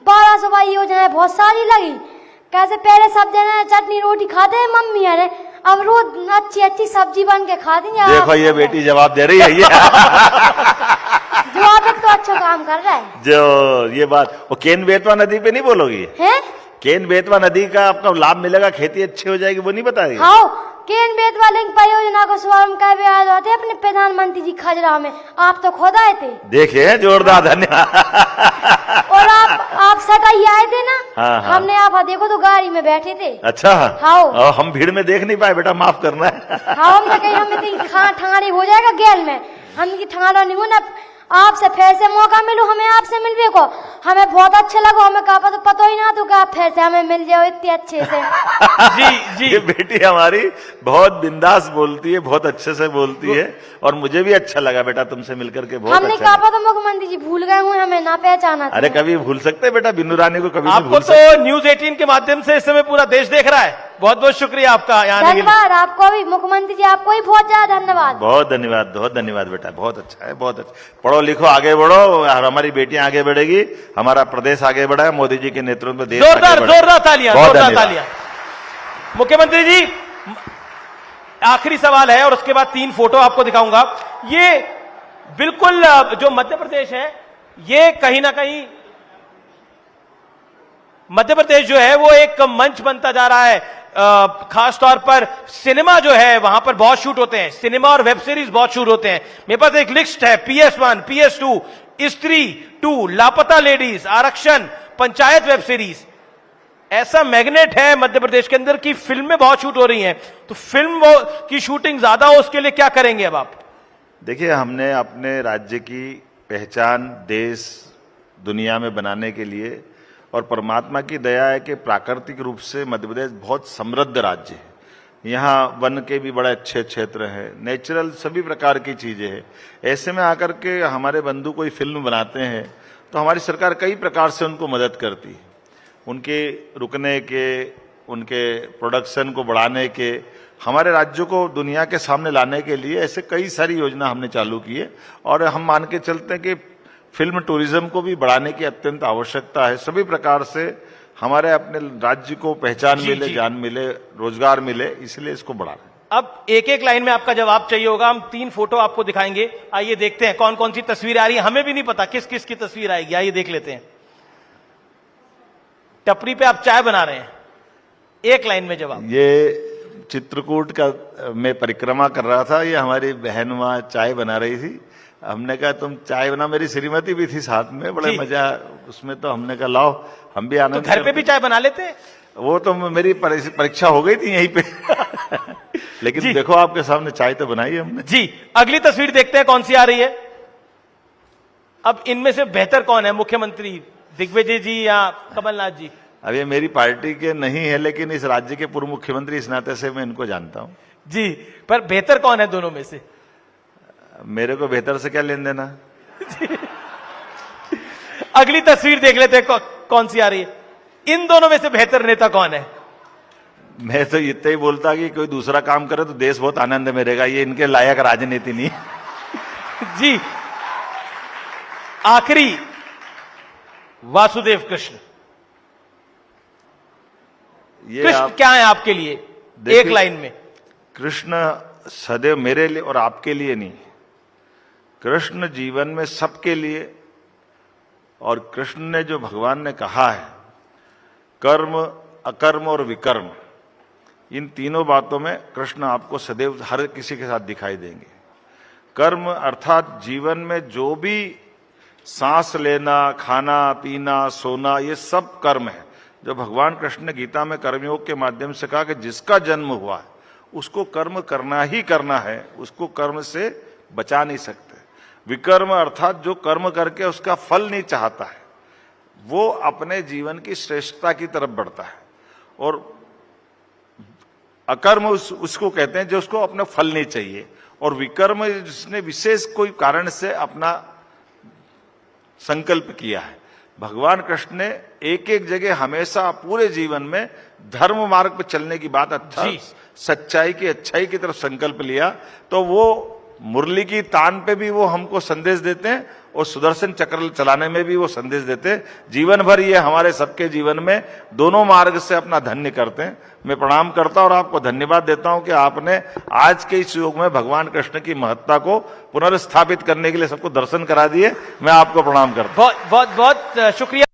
1200 योजना बहुत सारी लगी। कैसे पहले सब जने चटनी रोटी खाते हैं मम्मी, अरे अब रोज अच्छी अच्छी सब्जी बन के खाती हैं। देखो ये बेटी जवाब दे रही है। ये जवाब तो अच्छा काम कर रहा है। जो ये बात, वो केन बेतवा नदी पे नहीं बोलोगी? हैं? केन बेतवा नदी का आपका लाभ मिलेगा, खेती अच्छी हो जाएगी, वो नहीं बता रही? हाँ, केन बेतवा लिंक परियोजना को शुभारंभ कर आते अपने प्रधानमंत्री जी खजरा में, आप तो खुद आए थे। देखे, जोरदार धन्यवाद। और आप सटाई आए थे ना? हाँ, हाँ। हमने आप देखो तो गाड़ी में बैठे थे। अच्छा। हाँ। हम भीड़ में देख नहीं पाए बेटा, माफ करना है। हाँ, हमने कहीं हमें ठंगारी हो जाएगा गेल में, हम की ठंगारा नहीं होना। आपसे फिर से मौका मिलो, हमें आपसे मिलने को हमें बहुत अच्छा लगा। हमें कहा तो पता ही ना तो आप फिर से हमें मिल जाओ इतने अच्छे से। जी जी। ये बेटी हमारी बहुत बिंदास बोलती है, बहुत अच्छे से बोलती है, और मुझे भी अच्छा लगा बेटा तुमसे मिलकर के, बहुत हमने अच्छा कहा तो मुख्यमंत्री जी भूल गए हुए, हमें ना पहचाना। अरे कभी भूल सकते बेटा, बिन्नू रानी को कभी आपको तो न्यूज 18 के माध्यम से इस समय पूरा देश देख रहा है। बहुत बहुत शुक्रिया आपका यहाँ आने के लिए। धन्यवाद आपको भी मुख्यमंत्री जी, आपको ही बहुत ज्यादा धन्यवाद। बहुत धन्यवाद, बहुत धन्यवाद बेटा, बहुत अच्छा है, बहुत अच्छा। पढ़ो लिखो, आगे बढ़ो, और हमारी बेटियां आगे बढ़ेगी, हमारा प्रदेश आगे बढ़ा है, मोदी जी के नेतृत्व में देश जोरदार जोरदार तालियां, जोरदार तालियां। मुख्यमंत्री जी, आखिरी सवाल है और उसके बाद 3 फोटो आपको दिखाऊंगा। ये बिल्कुल जो मध्य प्रदेश है, ये कहीं ना कहीं मध्य प्रदेश जो है वो एक मंच बनता जा रहा है। खास तौर पर सिनेमा जो है वहां पर बहुत शूट होते हैं, सिनेमा और वेब सीरीज बहुत शूट होते हैं। मेरे पास एक लिस्ट है, PS1, PS2, स्त्री 2, लापता लेडीज, आरक्षण, पंचायत वेब सीरीज। ऐसा मैग्नेट है मध्य प्रदेश के अंदर कि फिल्में बहुत शूट हो रही हैं। तो फिल्म की शूटिंग ज्यादा हो, उसके लिए क्या करेंगे अब आप? देखिए, हमने अपने राज्य की पहचान देश दुनिया में बनाने के लिए, और परमात्मा की दया है कि प्राकृतिक रूप से मध्य प्रदेश बहुत समृद्ध राज्य है। यहाँ वन के भी बड़े अच्छे क्षेत्र हैं, नेचुरल सभी प्रकार की चीजें हैं। ऐसे में आकर के हमारे बंधु कोई फिल्म बनाते हैं तो हमारी सरकार कई प्रकार से उनको मदद करती है, उनके रुकने के, उनके प्रोडक्शन को बढ़ाने के, हमारे राज्यों को दुनिया के सामने लाने के लिए ऐसे कई सारी योजना हमने चालू की है। और हम मान के चलते हैं कि फिल्म टूरिज्म को भी बढ़ाने की अत्यंत आवश्यकता है। सभी प्रकार से हमारे अपने राज्य को पहचान मिले, जान मिले, रोजगार मिले, इसलिए इसको बढ़ा रहे हैं। अब एक एक लाइन में आपका जवाब चाहिए होगा। हम 3 फोटो आपको दिखाएंगे, आइए देखते हैं कौन कौन सी तस्वीर आ रही है। हमें भी नहीं पता किस किस की तस्वीर आएगी, आइए देख लेते हैं। टपरी पे आप चाय बना रहे हैं, एक लाइन में जवाब। ये चित्रकूट का मैं परिक्रमा कर रहा था, ये हमारी बहन वहां चाय बना रही थी। हमने कहा तुम चाय बना, मेरी श्रीमती भी थी साथ में, बड़े मजा उसमें। तो हमने कहा लाओ हम भी आनंद। तो घर पे भी चाय बना लेते? वो तो मेरी परीक्षा हो गई थी यहीं पे। लेकिन देखो आपके सामने चाय तो बनाई है हमने। जी, अगली तस्वीर देखते हैं कौन सी आ रही है। अब इनमें से बेहतर कौन है, मुख्यमंत्री दिग्विजय जी या कमलनाथ जी? अब ये मेरी पार्टी के नहीं है, लेकिन इस राज्य के पूर्व मुख्यमंत्री इस नाते से मैं इनको जानता हूं। जी, पर बेहतर कौन है दोनों में से? मेरे को बेहतर से क्या लेन देना। अगली तस्वीर देख लेते हैं कौन सी आ रही है। इन दोनों में से बेहतर नेता कौन है? मैं तो इतना ही बोलता कि कोई दूसरा काम करे तो देश बहुत आनंद में रहेगा, ये इनके लायक राजनीति नहीं। जी, आखिरी वासुदेव कृष्ण। कृष्ण क्या है आपके लिए, एक लाइन में? कृष्ण सदैव मेरे लिए और आपके लिए नहीं, कृष्ण जीवन में सबके लिए और कृष्ण ने जो भगवान ने कहा है, कर्म, अकर्म और विकर्म, इन तीनों बातों में कृष्ण आपको सदैव हर किसी के साथ दिखाई देंगे। कर्म अर्थात जीवन में जो भी सांस लेना, खाना पीना, सोना, ये सब कर्म है। जो भगवान कृष्ण ने गीता में कर्मयोग के माध्यम से कहा कि जिसका जन्म हुआ है उसको कर्म करना ही करना है, उसको कर्म से बचा नहीं सकते। विकर्म अर्थात जो कर्म करके उसका फल नहीं चाहता है, वो अपने जीवन की श्रेष्ठता की तरफ बढ़ता है। और अकर्म उसको कहते हैं जो उसको अपना फल नहीं चाहिए। और विकर्म जिसने विशेष कोई कारण से अपना संकल्प किया है। भगवान कृष्ण ने एक एक जगह हमेशा पूरे जीवन में धर्म मार्ग पर चलने की बात, अच्छा सच्चाई की, अच्छाई की तरफ संकल्प लिया। तो वो मुरली की तान पे भी वो हमको संदेश देते हैं और सुदर्शन चक्र चलाने में भी वो संदेश देते हैं। जीवन भर ये हमारे सबके जीवन में दोनों मार्ग से अपना धन्य करते हैं। मैं प्रणाम करता हूं और आपको धन्यवाद देता हूं कि आपने आज के इस युग में भगवान कृष्ण की महत्ता को पुनर्स्थापित करने के लिए सबको दर्शन करा दिए। मैं आपको प्रणाम करता हूं। बहुत बहुत शुक्रिया।